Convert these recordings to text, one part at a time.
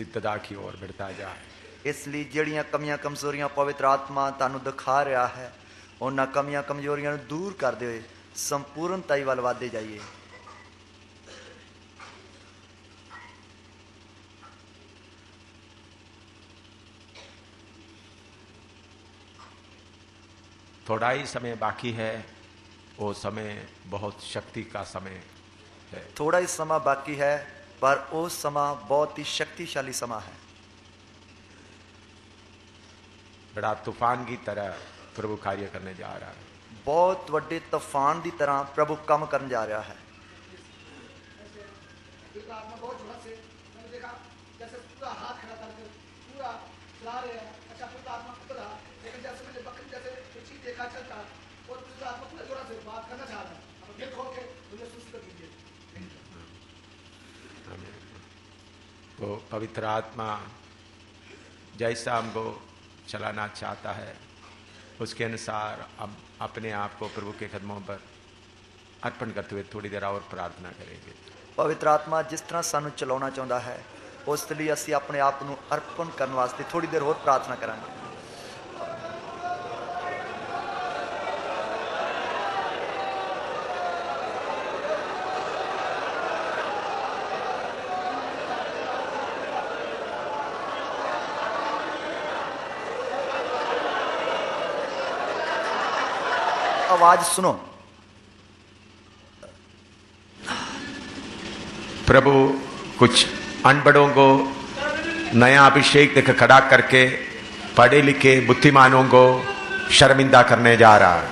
सिद्धता की ओर बढ़ता जाए। इसलिए ਜਿਹੜੀਆਂ ਕਮੀਆਂ ਕਮਜ਼ੋਰੀਆਂ ਪਵਿੱਤਰ ਆਤਮਾ ਤੁਹਾਨੂੰ ਦਿਖਾ ਰਿਹਾ ਹੈ, ਉਹਨਾਂ ਕਮੀਆਂ ਕਮਜ਼ੋਰੀਆਂ ਨੂੰ ਦੂਰ ਕਰਦੇ ਹੋਏ ਸੰਪੂਰਨਤਾਈ ਵੱਲ ਵਧਦੇ ਜਾਈਏ। थोड़ा ही समय बाकी है, वो समय बहुत शक्ति का समय है। थोड़ा ही समा बाकी है, पर वो समा बहुत ही शक्तिशाली समा है। बड़ा तूफान की तरह प्रभु कार्य करने जा रहा है। बहुत बड़े तूफान की तरह प्रभु काम करने जा रहा है। तो पवित्र आत्मा जैसा हमको चलाना चाहता है, उसके अनुसार हम अपने आप को प्रभु के कदमों पर अर्पण करते हुए थोड़ी देर और प्रार्थना करेंगे। पवित्र आत्मा जिस तरह सानू चलाना चाहता है, उस लिए असी अपने आप को अर्पण करने वास्ते थोड़ी देर और प्रार्थना करांगे। आवाज सुनो। प्रभु कुछ अनपढ़ों को नया अभिषेक देकर खड़ा करके पढ़े लिखे बुद्धिमानों को शर्मिंदा करने जा रहा है।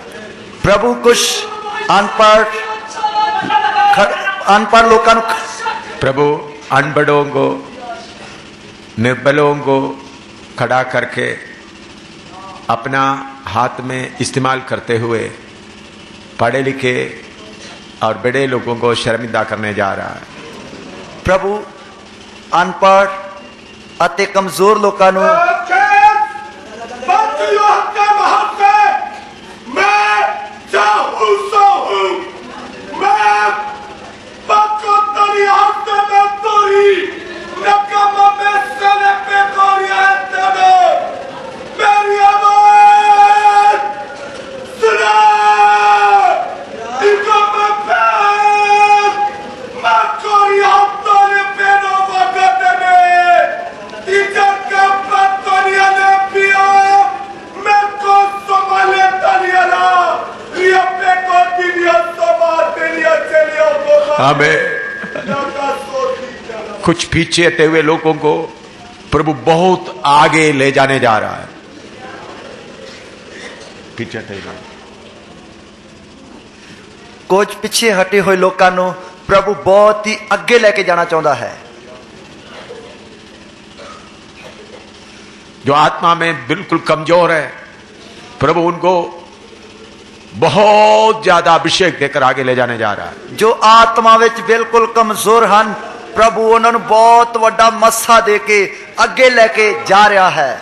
प्रभु कुछ अनपढ़ लोगों को, प्रभु अनपढ़ों को, निर्बलों को खड़ा करके अपना हाथ में इस्तेमाल करते हुए पढ़े लिखे और बड़े लोगों को शर्मिंदा करने जा रहा है। प्रभु अनपढ़ अति कमजोर लोगों को हमें कुछ पीछे हटे हुए लोगों को प्रभु बहुत आगे ले जाने जा रहा है। पीछे हटे हुए कुछ पीछे हटे हुए लोगों को प्रभु बहुत ही आगे लेके जाना चाहता है। जो आत्मा में बिल्कुल कमजोर है, प्रभु उनको बहुत ज्यादा अभिषेक देकर आगे ले जाने जा रहा है। जो आत्मा विच बिल्कुल कमजोर हैं, प्रभु उन्होंने बहुत बड़ा मस्सा देके आगे लेके जा रहा है।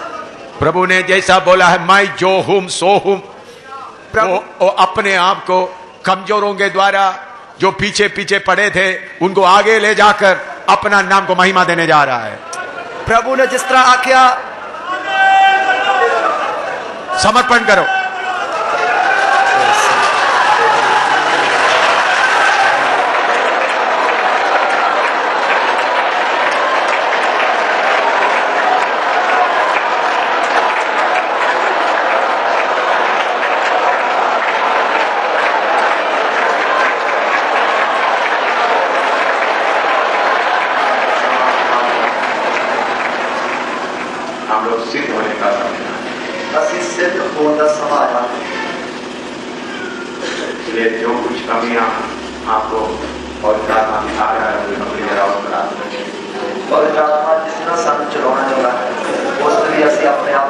प्रभु ने जैसा बोला है, मैं जो हूं सो हूं, वो अपने आप को कमजोरों के द्वारा जो पीछे पीछे पड़े थे उनको आगे ले जाकर अपना नाम को महिमा देने जा रहा है। प्रभु ने जिस तरह आख्या, समर्पण करो। जो कुछ कमियां आपको और प्रार्थना दिखा रहा है, और जिस तरह सानू चलाना चाहता है, उस लिए असी अपने आप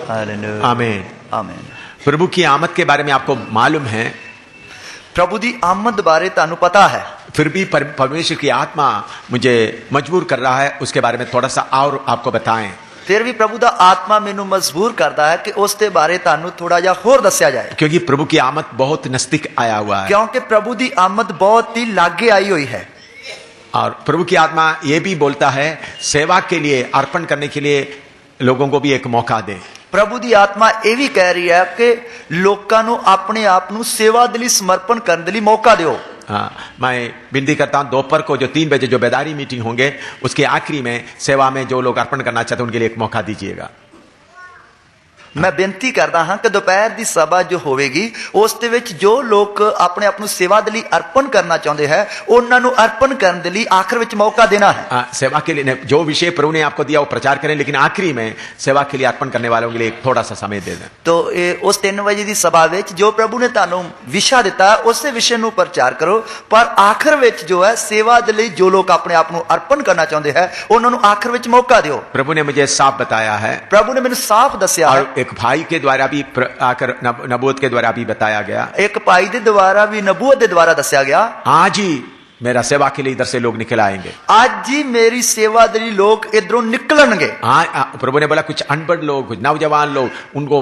हालेलुया आमीन। आमीन। प्रभु की आमद के बारे में आपको मालूम है, प्रभु दी आमद बारे तानू पता है, फिर भी परमेश्वर की आत्मा मुझे मजबूर कर रहा है उसके बारे में थोड़ा सा और आपको बताएं। फिर भी प्रभु दा आत्मा मैनू मजबूर करता है कि उसके बारे तानू थोड़ा जा होर दस्या जाए, क्योंकि प्रभु की आमद बहुत नजदीक आया हुआ है क्योंकि प्रभु दी आमद बहुत ही लागे आई हुई है। और प्रभु की आत्मा ये भी बोलता है सेवा के लिए, अर्पण करने के लिए लोगों को भी एक मौका दे। प्रभु दी आत्मा ये भी कह रही है कि लोगों को अपने आप को सेवा के लिए समर्पण करने के लिए मौका दो। हाँ, मैं विनती करता हूं दोपहर को जो 3 बजे जो बेदारी मीटिंग होंगे उसके आखिरी में सेवा में जो लोग अर्पण करना चाहते हैं उनके लिए एक मौका दीजिएगा। मैं बेनती करता हाँ कि दोपहर की सभा जो होगी उस दे विच जो लोग अपने आप को सेवा के लिए अर्पण करना चाहते हैं उन्होंने अर्पण करने के लिए आखिर में मौका देना है। सेवा के लिए जो विषय प्रभु ने आपको दिया वो प्रचार करें, लेकिन आखिरी में सेवा के लिए अर्पण करने वालों के लिए थोड़ा सा समय दे दें। तो उस 3 बजे की सभा में जो प्रभु ने तुहानू विषय दिता है उस विषय को प्रचार करो, पर आखिर में जो है सेवा के लिए जो लोग अपने आप को अर्पण करना चाहते हैं उन्होंने आखिर में मौका दो। प्रभु ने मुझे साफ बताया है, प्रभु ने मैंने साफ दसिया है, एक भाई के द्वारा भी आकर नबूवत के द्वारा भी बताया गया, एक भाई के द्वारा भी नबूवत के द्वारा दसिया गया, आज ही मेरा सेवा के लिए इधर से लोग निकल आएंगे, आज ही मेरी सेवा के लिए लोग इधरों निकलणगे। प्रभु ने बोला कुछ अनपढ़ लोग, कुछ नौजवान लोग, उनको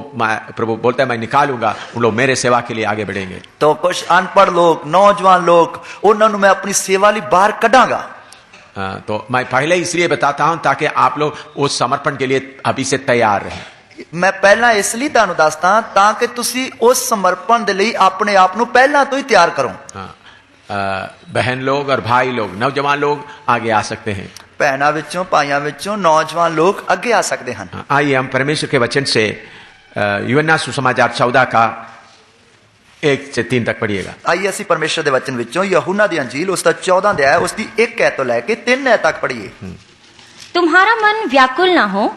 प्रभु बोलता है मैं निकालूंगा, उन लोग मेरे सेवा के लिए आगे बढ़ेंगे। तो कुछ अनपढ़ लोग, नौजवान लोग, उन्होंने मैं अपनी सेवा लिए बाहर कढ़ांगा। तो मैं पहले इसलिए बताता हूं ताकि आप लोग उस समर्पण के लिए अभी से तैयार रहें। मैं पहला इसलिए तुहानू दसदा ताकि तुसी उस समर्पण के लिए अपने आप को पहला तो ही तैयार करो। बहन लोग और भाई लोग, नौजवान लोग आगे आ सकते हैं, भैनों विचों भाइयों विचों नौजवान लोग आगे आ सकते हैं। आइए हम परमेश्वर के वचन से यूहन्ना सुसमाचार 14 का 1 से 3 तक पढ़िएगा। आइए असी परमेश्वर के वचन विचों यूहन्ना दी अंजील उसका 14 अध्याय उसकी 1 आयत तो लेके 3 आयत तक पढ़िए। तुम्हारा मन व्याकुल ना हो,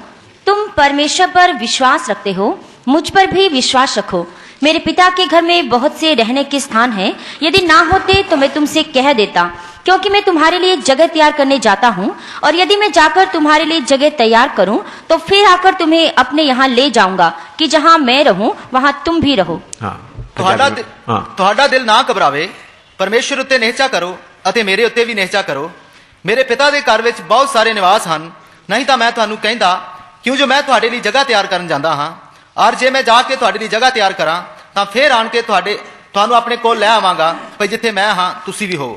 तुम परमेश्वर पर विश्वास रखते हो, मुझ पर भी विश्वास रखो। मेरे पिता के घर में बहुत से रहने के स्थान हैं, यदि ना होते तो मैं तुमसे कह देता, क्योंकि मैं तुम्हारे लिए जगह तैयार करने जाता हूँ, और यदि मैं जाकर तुम्हारे लिए जगह तैयार करूँ तो फिर आकर तुम्हें अपने यहाँ ले जाऊंगा कि जहाँ मैं रहूँ वहाँ तुम भी रहो। ਤੁਹਾਡਾ ਦਿਲ ਨਾ ਘਬਰਾਵੇ, ਪਰਮੇਸ਼ਰ ਉੱਤੇ ਨਿਹਚਾ ਕਰੋ ਅਤੇ ਮੇਰੇ ਉੱਤੇ ਵੀ ਨਿਹਚਾ ਕਰੋ। ਮੇਰੇ ਪਿਤਾ ਦੇ ਘਰ ਵਿੱਚ ਬਹੁਤ ਸਾਰੇ ਨਿਵਾਸ ਹਨ, ਨਹੀਂ ਤਾਂ ਮੈਂ ਤੁਹਾਨੂੰ ਕਹਿੰਦਾ, ਕਿਉਂ ਜੋ ਮੈਂ ਤੁਹਾਡੇ ਲਈ ਜਗ੍ਹਾ ਤਿਆਰ ਕਰਨ ਜਾਂਦਾ ਹਾਂ, ਔਰ ਜੇ ਮੈਂ ਜਾ ਕੇ ਤੁਹਾਡੇ ਲਈ ਜਗ੍ਹਾ ਤਿਆਰ ਕਰਾਂ ਤਾਂ ਫਿਰ ਆਣ ਕੇ ਤੁਹਾਨੂੰ ਆਪਣੇ ਕੋਲ ਲੈ ਆਵਾਂਗਾ, ਭਈ ਜਿੱਥੇ मैं ਹਾਂ ਤੁਸੀਂ भी हो।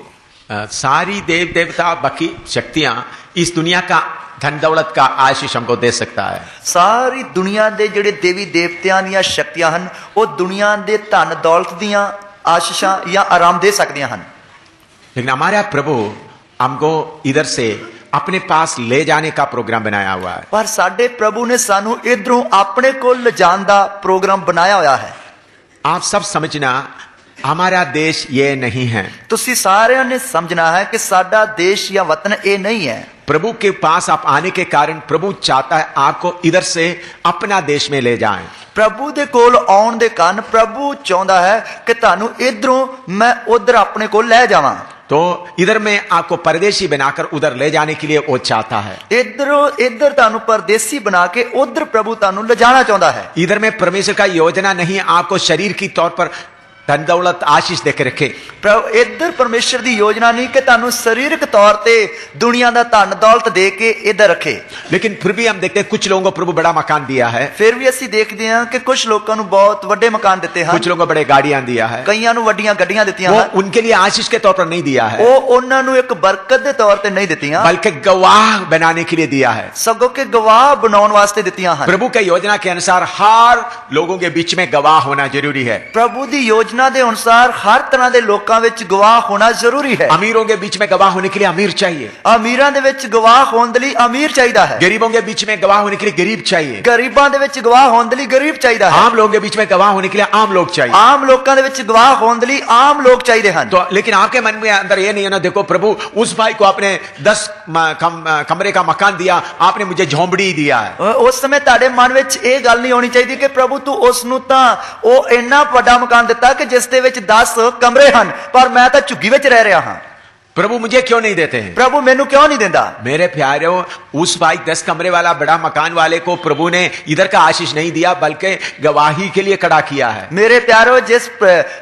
सारी देव देवता बाकी शक्तियां इस दुनिया का धन दौलत का आशीष हमको दे सकता है। सारी दुनिया दे जेड़े देवी देवतियां दी शक्तियां हन वो दुनिया दे धन दौलत दियां आशीषां या आराम दे सकदियां हन, लेकिन हमारा प्रभु हमको इधर से अपने पास ले जाने का प्रोग्राम बनाया हुआ है। पर साडे प्रभु ने सानू इधरों अपने कोल ले जाण दा प्रोग्राम बनाया हुआ है। आप सब समझना हमारा देश ये नहीं है, तुसी सारे ने समझना है कि साडा देश या वतन ये नहीं है। प्रभु के पास आप आने के कारण प्रभु चाहता है आपको इधर से अपना देश में ले जाएं। प्रभु दे कोल आउण दे कारण प्रभु चाहता है कि तानू इधरों मैं उधर अपने कोल ले जावां। तो इधर में आपको परदेशी बनाकर उधर ले जाने के लिए वो चाहता है। इधर तानू परदेसी बना के उधर प्रभु तानू ले जाना चाहता है। इधर में परमेश्वर का योजना नहीं आपको शरीर की तौर पर धन दौलत आशीष देकर रखे। प्रभु इधर परमेश्वर की योजना नहीं कि तानू शारीरिक तौर पे दुनिया का धन दौलत दे के इधर रखे, लेकिन फिर भी हम देखते हैं कुछ लोगों को प्रभु बड़ा मकान दिया है। फिर भी असी देखते हैं कि कुछ लोगों को बहुत बड़े मकान देते हैं, कुछ लोगों को बड़े गाड़ियां दिया है, कईयां नु वड्डियां गड्डियां दित्तियां हैं। उनके लिए आशीष के तौर पर नहीं दिया है, वो उन्हां नु एक बरकत के तौर पे नहीं दित्तियां, बल्कि गवाह बनाने के लिए दिया है। सगों के गवाह बनाने वास्ते दित्तियां हैं। प्रभु के योजना के अनुसार हर लोगों के बीच में गवाह होना जरूरी है। प्रभु की योजना के अनुसार हर तरह के लोगों विच गवाह होना जरूरी है। अमीरों के बीच में गवाह होने के लिए अमीर चाहिए, अमीरां दे विच गवाह होने के लिए अमीर चाहिए है। गरीबों के बीच में गवाह होने के लिए गरीब चाहिए, गरीबां दे विच गवाह होने के लिए गरीब चाहिए है। आम लोगों के बीच में गवाह होने के लिए आम लोग चाहिए, आम लोगों के विच गवाह होने के लिए आम लोग चाहिए हैं। तो लेकिन आपके मन में अंदर ये नहीं है ना, देखो प्रभु उस भाई को आपने 10 कमरे का मकान दिया, आपने मुझे झोंपड़ी दिया है। उस समय ताड़े मन विच ये गल नहीं होनी चाहिए कि प्रभु तू उसनू तां ओ इन्ना बड़ा मकान दिता कि जिस दे विच 10 कमरे हैं पर मैं तो झुग्गी विच रह रहा हां। प्रभु मुझे क्यों नहीं देते हैं? प्रभु मैनू क्यों नहीं देंदा? मेरे प्यारों, उस भाई 10 कमरे वाला बड़ा मकान वाले को प्रभु ने इधर का आशीष नहीं दिया, बल्कि गवाही के लिए खड़ा किया है। मेरे प्यारो,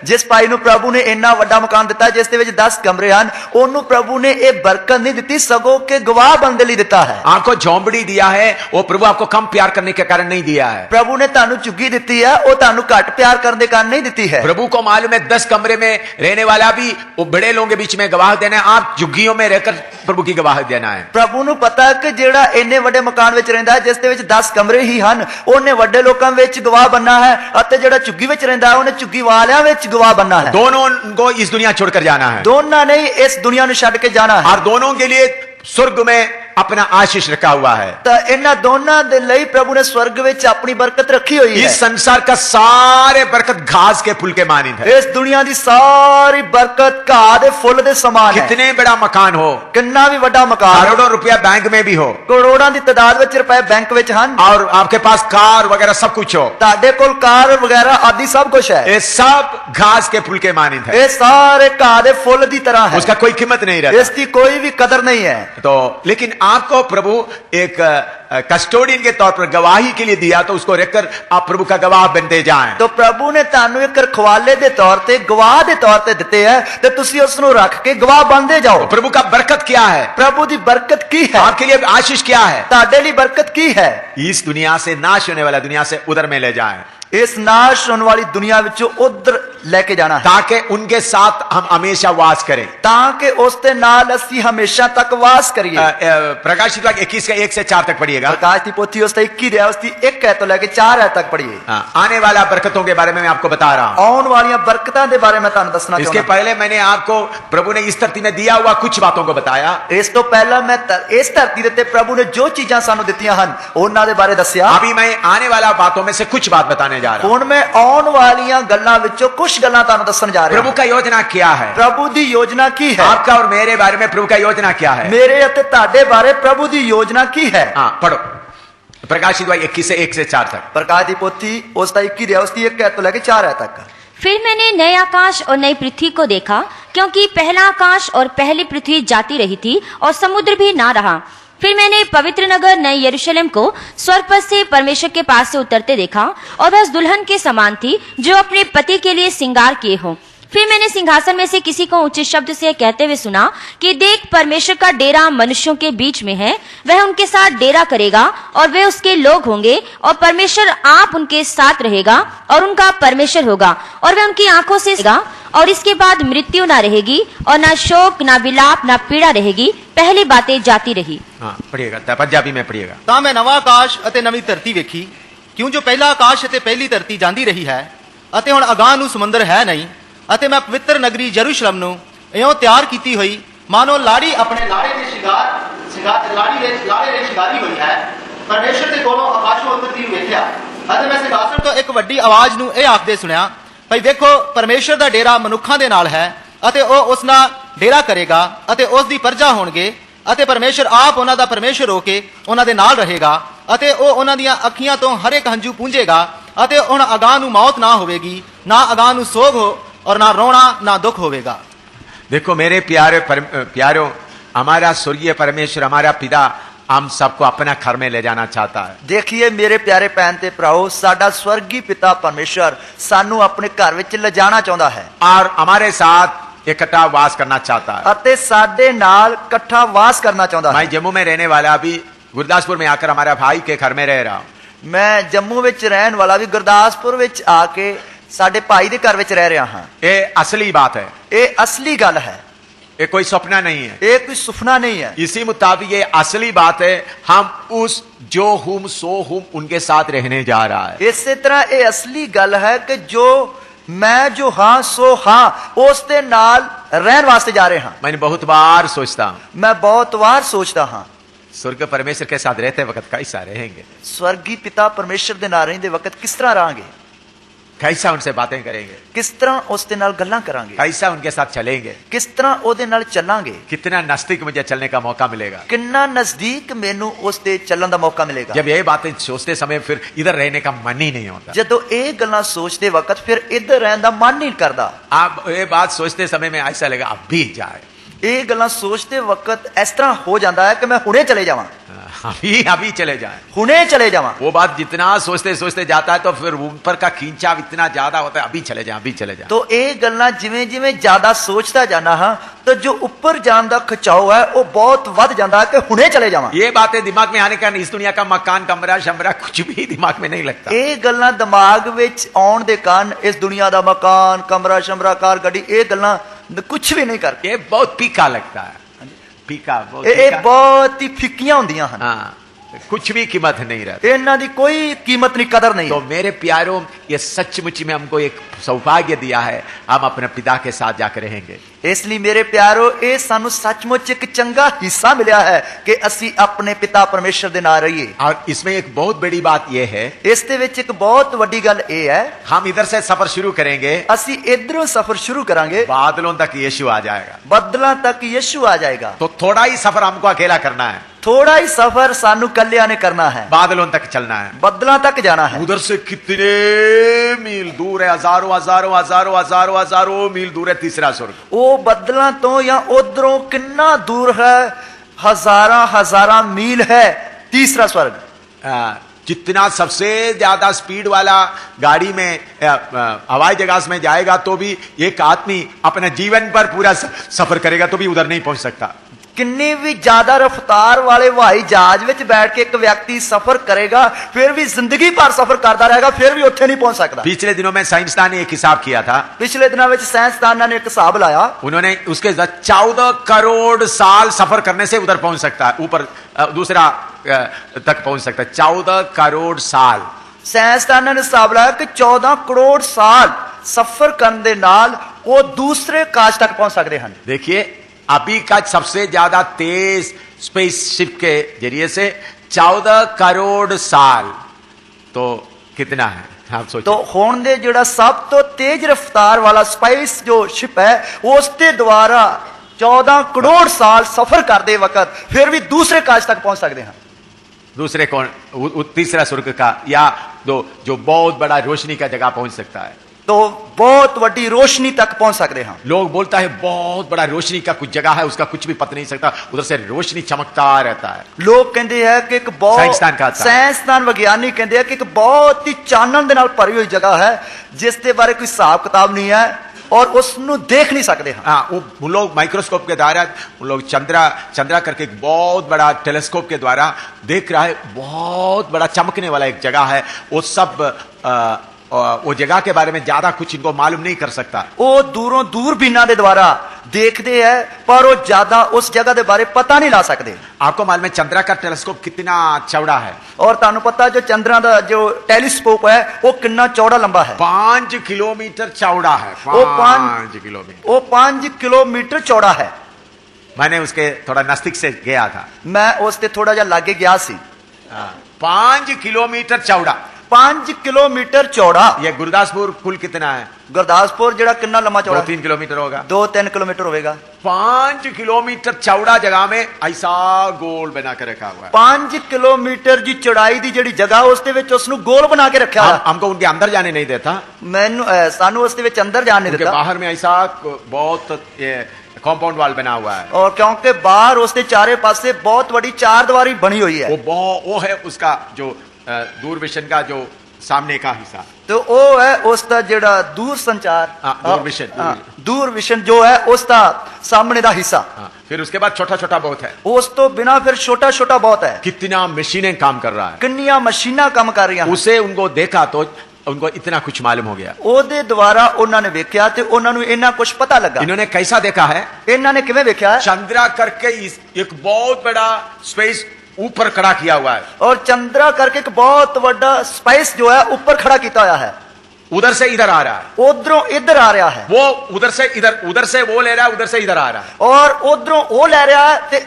जिस भाई ਨੂੰ प्रभु ने इन्ना ਵੱਡਾ मकान ਦਿੱਤਾ ਜਿਸ ਦੇ ਵਿੱਚ 10 ਕਮਰੇ ਹਨ, ਉਹਨੂੰ प्रभु ने ਇਹ बरकत नहीं ਦਿੱਤੀ, ਸਗੋਂ के गवाह बनने के लिए ਦਿੱਤਾ है। आपको झोंपड़ी दिया है, वो प्रभु आपको कम प्यार करने के कारण नहीं दिया है। प्रभु ने ਤੁਹਾਨੂੰ ਝੁੱਗੀ ਦਿੱਤੀ ਹੈ, ਉਹ ਤੁਹਾਨੂੰ ਘੱਟ ਪਿਆਰ ਕਰਨ ਦੇ ਕਾਰਨ नहीं ਦਿੱਤੀ है। प्रभु को मालूम है 10 कमरे में रहने वाला भी वो बड़े लोगों के बीच में गवाह देना है, आप झुग्गियों में रहकर प्रभु की गवाह देना है। प्रभु ਨੂੰ ਪਤਾ ਹੈ ਕਿ ਜਿਹੜਾ ਇੰਨੇ ਵੱਡੇ ਮਕਾਨ ਵਿੱਚ ਰਹਿੰਦਾ ਹੈ, ਜਿਸ ਦੇ ਵਿੱਚ 10 ਕਮਰੇ ਹੀ ਹਨ, ਉਹਨੇ ਵੱਡੇ ਲੋਕਾਂ ਵਿੱਚ ਗਵਾਹ बनना है, ਅਤੇ ਜਿਹੜਾ ਝੁੱਗੀ ਵਿੱਚ ਰਹਿੰਦਾ ਹੈ, ਉਹਨੇ ਝੁੱਗੀ ਵਾਲਿਆਂ ਵਿੱਚ गवाह बनना है। दोनों को इस दुनिया छोड़कर जाना है, ਦੋਨਾਂ ਨੇ ਇਸ ਦੁਨੀਆ ਨੂੰ ਛੱਡ ਕੇ ਜਾਣਾ है, और दोनों के लिए स्वर्ग में अपना आशीष रखा हुआ है। ਤਾਂ ਇਹਨਾਂ ਦੋਨਾਂ ਦੇ ਲਈ प्रभु ने स्वर्ग ਵਿੱਚ ਆਪਣੀ ਬਰਕਤ ਰੱਖੀ ਹੋਈ है। इस संसार का सारे बरकत घास के फूल के मानिंद है। इस दुनिया की सारी बरकत घाह दे फुੱਲ ਦੇ समान है। कितने बड़ा मकान हो, कितना भी बड़ा मकान, करोड़ों रुपया बैंक में भी हो, ਕਰੋੜਾਂ ਦੀ ਤਾਦਾਦ ਵਿੱਚ ਰੁਪਏ ਬੈਂਕ ਵਿੱਚ ਹਨ, और आपके पास कार वगैरह सब कुछ हो, ਤੁਹਾਡੇ ਕੋਲ ਕਾਰ ਵਗੈਰਾ ਆदि सब कुछ है, ये सब घास के फूल के मानिंद है। ये सारे घाह दे फुੱਲ ਦੀ तरह है, उसका कोई कीमत नहीं रहता। इसकी कोई भी कदर नहीं है। तो लेकिन आपको प्रभु एक कस्टोडियन के तौर पर गवाही के लिए दिया, तो उसको रखकर आप प्रभु का गवाह बनते जाएं। तो प्रभु ने ਤੁਹਾਨੂੰ ਇੱਕ ਰਖਵਾਲੇ ਦੇ ਤੌਰ ਤੇ ਗਵਾਹ ਦੇ ਤੌਰ ਤੇ ਦਿੱਤੇ ਹੈ, ਤੇ ਤੁਸੀਂ ਉਸ ਨੂੰ ਰੱਖ ਕੇ ਗਵਾਹ ਬਣਦੇ ਜਾਓ। तो प्रभु का बरकत क्या है? प्रभु ਦੀ बरकत ਕੀ है? आपके लिए आशीष क्या है? ਤੁਹਾਡੇ ਲਈ बरकत ਕੀ है? इस दुनिया से नाश होने वाला दुनिया से उधर में ले जाएं, इस नाश होने वाली दुनिया विचों उधर लेके जाना है, ताकि उनके साथ हम हमेशा वास करें। ताकि उसके नाल असी हमेशा तक वास करिए। प्रकाशित वाक्य 21 का 1 से 4 तक पढ़िएगा। प्रकाश की पोथी उसका 21 है, उसकी 1 है तो लेके 4 है तक पढ़िए। आने वाला बरकतों के बारे में मैं आपको बता रहा हूं। आने वाली बरकतों के बारे में तुहानू दसना इसके पहले मैंने आपको प्रभु ने इस धरती में दिया हुआ कुछ बातों को बताया। इस तो पहला मैं इस धरती ते प्रभु ने जो चीजां सानू दित्तियां हन उन्हां दे बारे दस्सिया। अभी मैं आने वाला बातों में से कुछ बात बताने जा रहा हूं। हुण मैं आने वालियां गल्लां विचों कुछ गल्लां तुहानू दस्सण जा रहा हूं। प्रभु का योजना क्या है? प्रभु दी योजना की है? आपका और मेरे बारे में प्रभु का योजना क्या है? मेरे अते तुहाडे बारे प्रभु दी योजना की है? हाँ, पढ़ो प्रकाशित वाक्य 21 से 1 से 4 तक। प्रकाश की पोथी उसका 21 है, उसकी 1 है तो लेके 4 है तक। फिर मैंने नए आकाश और नई पृथ्वी को देखा, क्योंकि पहला आकाश और पहली पृथ्वी जाती रही थी और समुद्र भी ना रहा। फिर मैंने पवित्र नगर नए यरूशलेम को स्वर्ग पर से परमेश्वर के पास से उतरते देखा, और वह दुल्हन के समान थी जो अपने पति के लिए श्रृंगार किए हो। फिर मैंने सिंहासन में से किसी को ऊंचे शब्द से कहते हुए सुना कि देख, परमेश्वर का डेरा मनुष्यों के बीच में है, वह उनके साथ डेरा करेगा और वे उसके लोग होंगे, और परमेश्वर आप उनके साथ रहेगा और उनका परमेश्वर होगा, और वह उनकी आंखों से रहेगा, और इसके बाद मृत्यु ना रहेगी, और ना शोक, ना विलाप, ना पीड़ा रहेगी, पहली बातें जाती रही। हाँ, पढ़िएगा, पंजाबी में पढ़िएगा। ਤਾਂ ਮੈਂ ਨਵਾਂ ਆਕਾਸ਼ ਅਤੇ ਨਵੀਂ ਧਰਤੀ ਵੇਖੀ, ਕਿਉਂ ਜੋ ਪਹਿਲਾ ਆਕਾਸ਼ ਅਤੇ ਪਹਿਲੀ ਧਰਤੀ ਜਾਂਦੀ ਰਹੀ ਹੈ, ਅਤੇ ਹੁਣ ਅਗਾਂਹ ਨੂੰ ਸਮੁੰਦਰ ਹੈ ਨਹੀਂ, ਅਤੇ ਮੈਂ ਪਵਿੱਤਰ ਨਗਰੀ ਯਰੂਸ਼ਲਮ ਨੂੰ ਇਉਂ ਤਿਆਰ ਕੀਤੀ ਹੋਈ ਮਾਨੋ ਲਾੜੀ ਆਪਣੇ ਲਾੜੇ ਦੇ ਲਾੜੀ ਦੇ ਸ਼ਿੰਗਾਰੀ ਹੋਈ ਹੈ। ਪਰਮੇਸ਼ਰ ਦੇ ਕੋਲੋਂ ਆਕਾਸ਼ੋਂ ਉਤਰਦੀ ਵੇਖਿਆ, ਅਤੇ ਮੈਂ ਸਿੰਘਾਸਣ ਤੋਂ ਇੱਕ ਵੱਡੀ ਆਵਾਜ਼ ਨੂੰ ਇਹ ਆਖਦੇ ਸੁਣਿਆ, ਭਈ ਵੇਖੋ, ਪਰਮੇਸ਼ਰ ਦਾ ਡੇਰਾ ਮਨੁੱਖਾਂ ਦੇ ਨਾਲ ਹੈ, ਅਤੇ ਉਹ ਉਸ ਨਾਲ ਡੇਰਾ ਕਰੇਗਾ, ਅਤੇ ਉਸ ਦੀ ਪਰਜਾ ਹੋਣਗੇ, ਅਤੇ ਪਰਮੇਸ਼ਰ ਆਪ ਉਹਨਾਂ ਦਾ ਪਰਮੇਸ਼ਰ ਹੋ ਕੇ ਉਹਨਾਂ ਦੇ ਨਾਲ ਰਹੇਗਾ, ਅਤੇ ਉਹ ਉਹਨਾਂ ਦੀਆਂ ਅੱਖੀਆਂ ਤੋਂ ਹਰ ਇੱਕ ਹੰਝੂ ਪੂੰਝੇਗਾ, ਅਤੇ ਹੁਣ ਅਗਾਂਹ ਨੂੰ ਮੌਤ ਨਾ ਹੋਵੇਗੀ, ਨਾ ਅਗਾਂਹ ਨੂੰ ਸੋਗ ਹੋ, और ना रोना ना दुख होवेगा। देखो मेरे प्यारों, हमारा स्वर्गीय परमेश्वर, हमारा पिता हम सबको अपना घर में ले जाना चाहता है। देखिए मेरे प्यारे भैन ते भराओ, साडा स्वर्गीय पिता परमेश्वर सानू अपने घर विच ले जाना चाहता है, और हमारे साथ इकट्ठा वास करना चाहता है, अते साडे नाल इकट्ठा वास करना चाहता है। मैं जम्मू में रहने वाला अभी गुरदासपुर में आकर हमारे भाई के घर में रह रहा हूँ। मैं जम्मू विच रहन वाला भी गुरदासपुर विच आके साडे भाई दे घर विच रह रहा हां। ये असली बात है, ये असली गल है, ये कोई सपना नहीं है, ये कोई सुपना नहीं है। इसी मुताबिक ये असली बात है। हम उस जो हुम सो हुम उनके साथ रहने जा रहा है। इसी तरह ये असली गल है कि जो मैं जो हां सो हां उस दे नाल रहन वास्ते जा रहे हां। मैंने बहुत बार सोचता हूँ, मैं बहुत बार सोचता हां, स्वर्ग परमेश्वर के साथ रहते वक्त कैसा रहेंगे, स्वर्गीय पिता परमेश्वर दे नाल रहंदे वक्त किस तरह रहांगे, कैसा उनसे बातें करेंगे, किस तरह उसके नाल गल्लां करांगे, कैसा उनके साथ चलेंगे, किस तरह ओदे नाल चलांगे, कितना नजदीक मुझे चलने का मौका मिलेगा, कितना नजदीक मैनू उसते चलण दा मौका मिलेगा। जब ये बातें सोचते समय फिर इधर रहने का मन ही नहीं होता। जदों ये गल्लां सोचते वक्त फिर इधर रहन दा मन नहीं करदा। आप ये बात सोचते समय में ऐसा लगा अब भी जाए, ਇਹ ਗੱਲਾਂ ਸੋਚਦੇ ਵਕਤ ਇਸ ਤਰ੍ਹਾਂ ਹੋ ਜਾਂਦਾ ਹੈ ਕਿ ਮੈਂ ਹੁਣੇ ਚਲੇ ਜਾਵਾਂ, अभी अभी चले जाएं। ਹੁਣੇ ਚਲੇ ਜਾਵਾਂ। वो बात जितना सोचते सोचते जाता है तो फिर ऊपर का खींचाव इतना ज्यादा होता है, अभी चले जाएं, अभी चले जाएं। तो ਇਹ ਗੱਲਾਂ ਜਿਵੇਂ ਜਿਵੇਂ ਜ਼ਿਆਦਾ ਸੋਚਦਾ ਜਾਣਾ ਹਾਂ ਤਾਂ ਜੋ ਉੱਪਰ ਜਾਣ ਦਾ ਖਿਚਾਓ ਹੈ ਉਹ ਬਹੁਤ ਵੱਧ ਜਾਂਦਾ ਹੈ ਕਿ ਹੁਣੇ ਚਲੇ ਜਾਵਾਂ। ये बातें दिमाग में आने का इस दुनिया का मकान कमरा शमरा कुछ भी दिमाग में नहीं लगता। ਇਹ ਗੱਲਾਂ ਦਿਮਾਗ ਵਿੱਚ ਆਉਣ ਦੇ ਕਾਰਨ ਇਸ ਦੁਨੀਆ ਦਾ ਮਕਾਨ ਕਮਰਾ ਸ਼ਮਰਾ ਕਾਰ ਗੱਡੀ ਇਹ ਗੱਲਾਂ ਕੁਝ ਵੀ ਨਹੀਂ ਕਰਦੇ। ये बहुत फीका लगता है, फीका बहुत ਇਹ फीका। ਬਹੁਤ ਹੀ ਫਿੱਕੀਆਂ ਹੁੰਦੀਆਂ ਹਨ, हाँ, कुछ भी कीमत नहीं रहती। ਇਹਨਾਂ ਦੀ ਕੋਈ ਕੀਮਤ ਨਹੀਂ ਕਦਰ नहीं तो मेरे प्यारों, ये सचमुच में हमको एक सौभाग्य दिया है, हम अपने पिता के साथ जाकर रहेंगे। ਇਸ ਲਈ ਮੇਰੇ ਪਿਆਰੋ ਇਹ ਸਾਨੂੰ ਸੱਚਮੁੱਚ ਇੱਕ ਚੰਗਾ ਹਿੱਸਾ ਮਿਲਿਆ ਹੈ ਕਿ ਅਸੀਂ ਆਪਣੇ ਪਿਤਾ ਪਰਮੇਸ਼ਰ ਦੇ ਨਾਲ ਰਹੀਏ। और इसमें एक बहुत बड़ी बात यह है, ਇਸ ਦੇ ਵਿੱਚ ਇੱਕ ਬਹੁਤ ਵੱਡੀ ਗੱਲ ਇਹ ਹੈ हम इधर से सफर शुरू करेंगे, ਅਸੀਂ ਇਧਰੋਂ ਸਫ਼ਰ ਸ਼ੁਰੂ ਕਰਾਂਗੇ, बादलों तक यीशु आ जाएगा। ਬੱਦਲਾਂ ਤੱਕ ਯਿਸੂ ਆ ਜਾਏਗਾ। तो थोड़ा ही सफर हमको अकेला करना है, ਥੋੜਾ ਹੀ ਸਫ਼ਰ ਸਾਨੂੰ ਕੱਲਿਆਂ ਨੇ ਕਰਨਾ ਹੈ, बादलों तक चलना है। ਬੱਦਲਾਂ ਤੱਕ ਜਾਣਾ ਹੈ। उधर से कितने मील दूर है, हजारों हजारों हजारों हजारों हजारों मील दूर है तीसरा स्वर्ग। ਉਹ ਬੱਦਲਾਂ ਤੋਂ ਜਾਂ ਉਧਰੋਂ ਕਿੰਨਾ ਦੂਰ ਹੈ, ਹਜ਼ਾਰਾਂ ਹਜ਼ਾਰਾਂ ਮੀਲ ਹੈ ਤੀਸਰਾ स्वर्ग। जितना सबसे ज्यादा स्पीड वाला गाड़ी में हवाई जहाज में जाएगा तो भी एक आदमी अपने जीवन पर पूरा सफर करेगा तो भी उधर नहीं पहुंच सकता। ਕਿੰਨੀ ਵੀ ਜ਼ਿਆਦਾ ਰਫ਼ਤਾਰ ਵਾਲੇ ਹਵਾਈ ਜਹਾਜ਼ ਵਿੱਚ ਬੈਠ ਕੇ ਇੱਕ ਵਿਅਕਤੀ ਸਫ਼ਰ ਕਰੇਗਾ ਫਿਰ ਵੀ ਜ਼ਿੰਦਗੀ ਭਰ ਸਫ਼ਰ ਕਰਦਾ ਰਹੇਗਾ ਫਿਰ ਵੀ ਉੱਥੇ ਨਹੀਂ ਪਹੁੰਚ ਸਕਦਾ। पिछले दिनों में साइंसदान ने एक हिसाब किया था, ਪਿਛਲੇ ਦਿਨਾਂ ਵਿੱਚ ਸਾਇੰਸਦਾਨਾਂ ਨੇ ਇੱਕ ਹਿਸਾਬ ਲਾਇਆ, उन्होंने उसके 14 करोड़ साल सफर करने से उधर पहुंच सकता है, ऊपर दूसरा तक पहुंच सकता है। 14 करोड़ साल। ਸਾਇੰਸਦਾਨਾਂ ਨੇ ਹਿਸਾਬ ਲਾਇਆ ਕਿ 14 ਕਰੋੜ ਸਾਲ ਸਫ਼ਰ ਕਰਨ ਦੇ ਨਾਲ ਉਹ ਦੂਸਰੇ ਆਕਾਸ਼ ਤੱਕ ਪਹੁੰਚ ਸਕਦੇ ਹਨ। देखिए, अभी का सबसे ज्यादा तेज स्पेसशिप के जरिए से 14 करोड़ साल, तो कितना है आप सोचिए। तो ਹੁਣ ਦੇ ਜਿਹੜਾ ਸਭ ਤੋਂ ਤੇਜ਼ ਰਫ਼ਤਾਰ ਵਾਲਾ ਸਪੇਸ ਜੋ ਸ਼ਿਪ ਹੈ ਉਸ ਦੇ ਦੁਆਰਾ 14 ਕਰੋੜ ਸਾਲ ਸਫ਼ਰ ਕਰਦੇ ਵਕਤ ਫਿਰ ਵੀ ਦੂਸਰੇ ਆਕਾਸ਼ ਤੱਕ ਪਹੁੰਚ ਸਕਦੇ ਹਨ। दूसरे कौन, तीसरा स्वर्ग का, या जो बहुत बड़ा रोशनी का जगह पहुंच सकता है। तो बहुत बड़ी रोशनी तक पहुंच सकते हैं। लोग बोलता है बहुत बड़ा रोशनी का कुछ जगह है, उसका कुछ भी पता नहीं सकता, उधर से रोशनी चमकता रहता है। लोग कहते हैं कि एक बहुत साइंसदान वैज्ञानिक कहते हैं कि एक बहुत ही चानन दे नाल भरी हुई जगह है जिस दे बारे कोई हिसाब किताब नहीं है और उसनु देख नहीं सकते हैं। हाँ, वो लोग माइक्रोस्कोप के द्वारा, उन लोग चंद्रा करके एक बहुत बड़ा टेलीस्कोप के द्वारा देख रहा है, बहुत बड़ा चमकने वाला एक जगह है। वो सब वो जगह के बारे में ज्यादा कुछ इनको मालूम नहीं कर सकता। वो दूरों दूरबीना के द्वारा देखते हैं पर वो ज्यादा उस जगह के बारे पता नहीं ला सकते। आपको मालूम है चंद्रा का टेलीस्कोप कितना चौड़ा है? और तानु पता जो चंद्रा का जो टेलीस्कोप है वो कितना चौड़ा लंबा है? 5 किलोमीटर चौड़ा है। वो 5 किलोमीटर चौड़ा है। मैंने उसके थोड़ा नजदीक से गया था, मैं उससे थोड़ा जा लागे गया सी। 5 किलोमीटर चौड़ा, 5 किलोमीटर चौड़ा। ये गुरदासपुर पुल कितना है? गुरदासपुर जड़ा कितना लंबा चौड़ा? 2-3 किलोमीटर होगा। 2-3 किलोमीटर होगा। 5 किलोमीटर चौड़ा जगह में ऐसा गोल बना के रखा हुआ है। 5 किलोमीटर की चौड़ाई दी जड़ी जगह उसदे विच उसनु गोल बना के रखा है। हमको उनके अंदर जाने नहीं देता, मैनू सानू उसदे विच अंदर जाने नहीं देता। बाहर में ऐसा बहुत कॉम्पाउंड वाल बना हुआ है, और क्योंकि बाहर उसके चारे पासे बहुत बड़ी चार दीवारी बनी हुई है। वो है उसका जो दूरविशन का जो सामने का हिस्सा, तो वो है उसका जेड़ा दूर संचार दूरविशन जो है उसका सामने का हिस्सा। फिर उसके बाद छोटा छोटा बहुत है, उस तो बिना फिर छोटा छोटा बहुत है। कितना मशीनें काम कर रहा है, कितनियां मशीना काम कर रही हैं। उसे उनको देखा तो उनको इतना कुछ मालूम हो गया। ओदे द्वारा उन्होंने वेख्या ते उन्होंने इतना कुछ पता लगा। इन्होंने कैसा देखा है? इन्होंने किवें वेख्या है? चंद्रा करके एक बहुत बड़ा स्पेस ऊपर खड़ा किया हुआ है, और चंद्रा करके एक बहुत बड़ा स्पेस जो है ऊपर खड़ा किया हुआ है। उधर से इधर आ रहा है, उधरों इधर आ रहा है। वो उधर से इधर, उधर से वो ले रहा है, उधर से इधर आ रहा है, और उधरों वो ले रहा है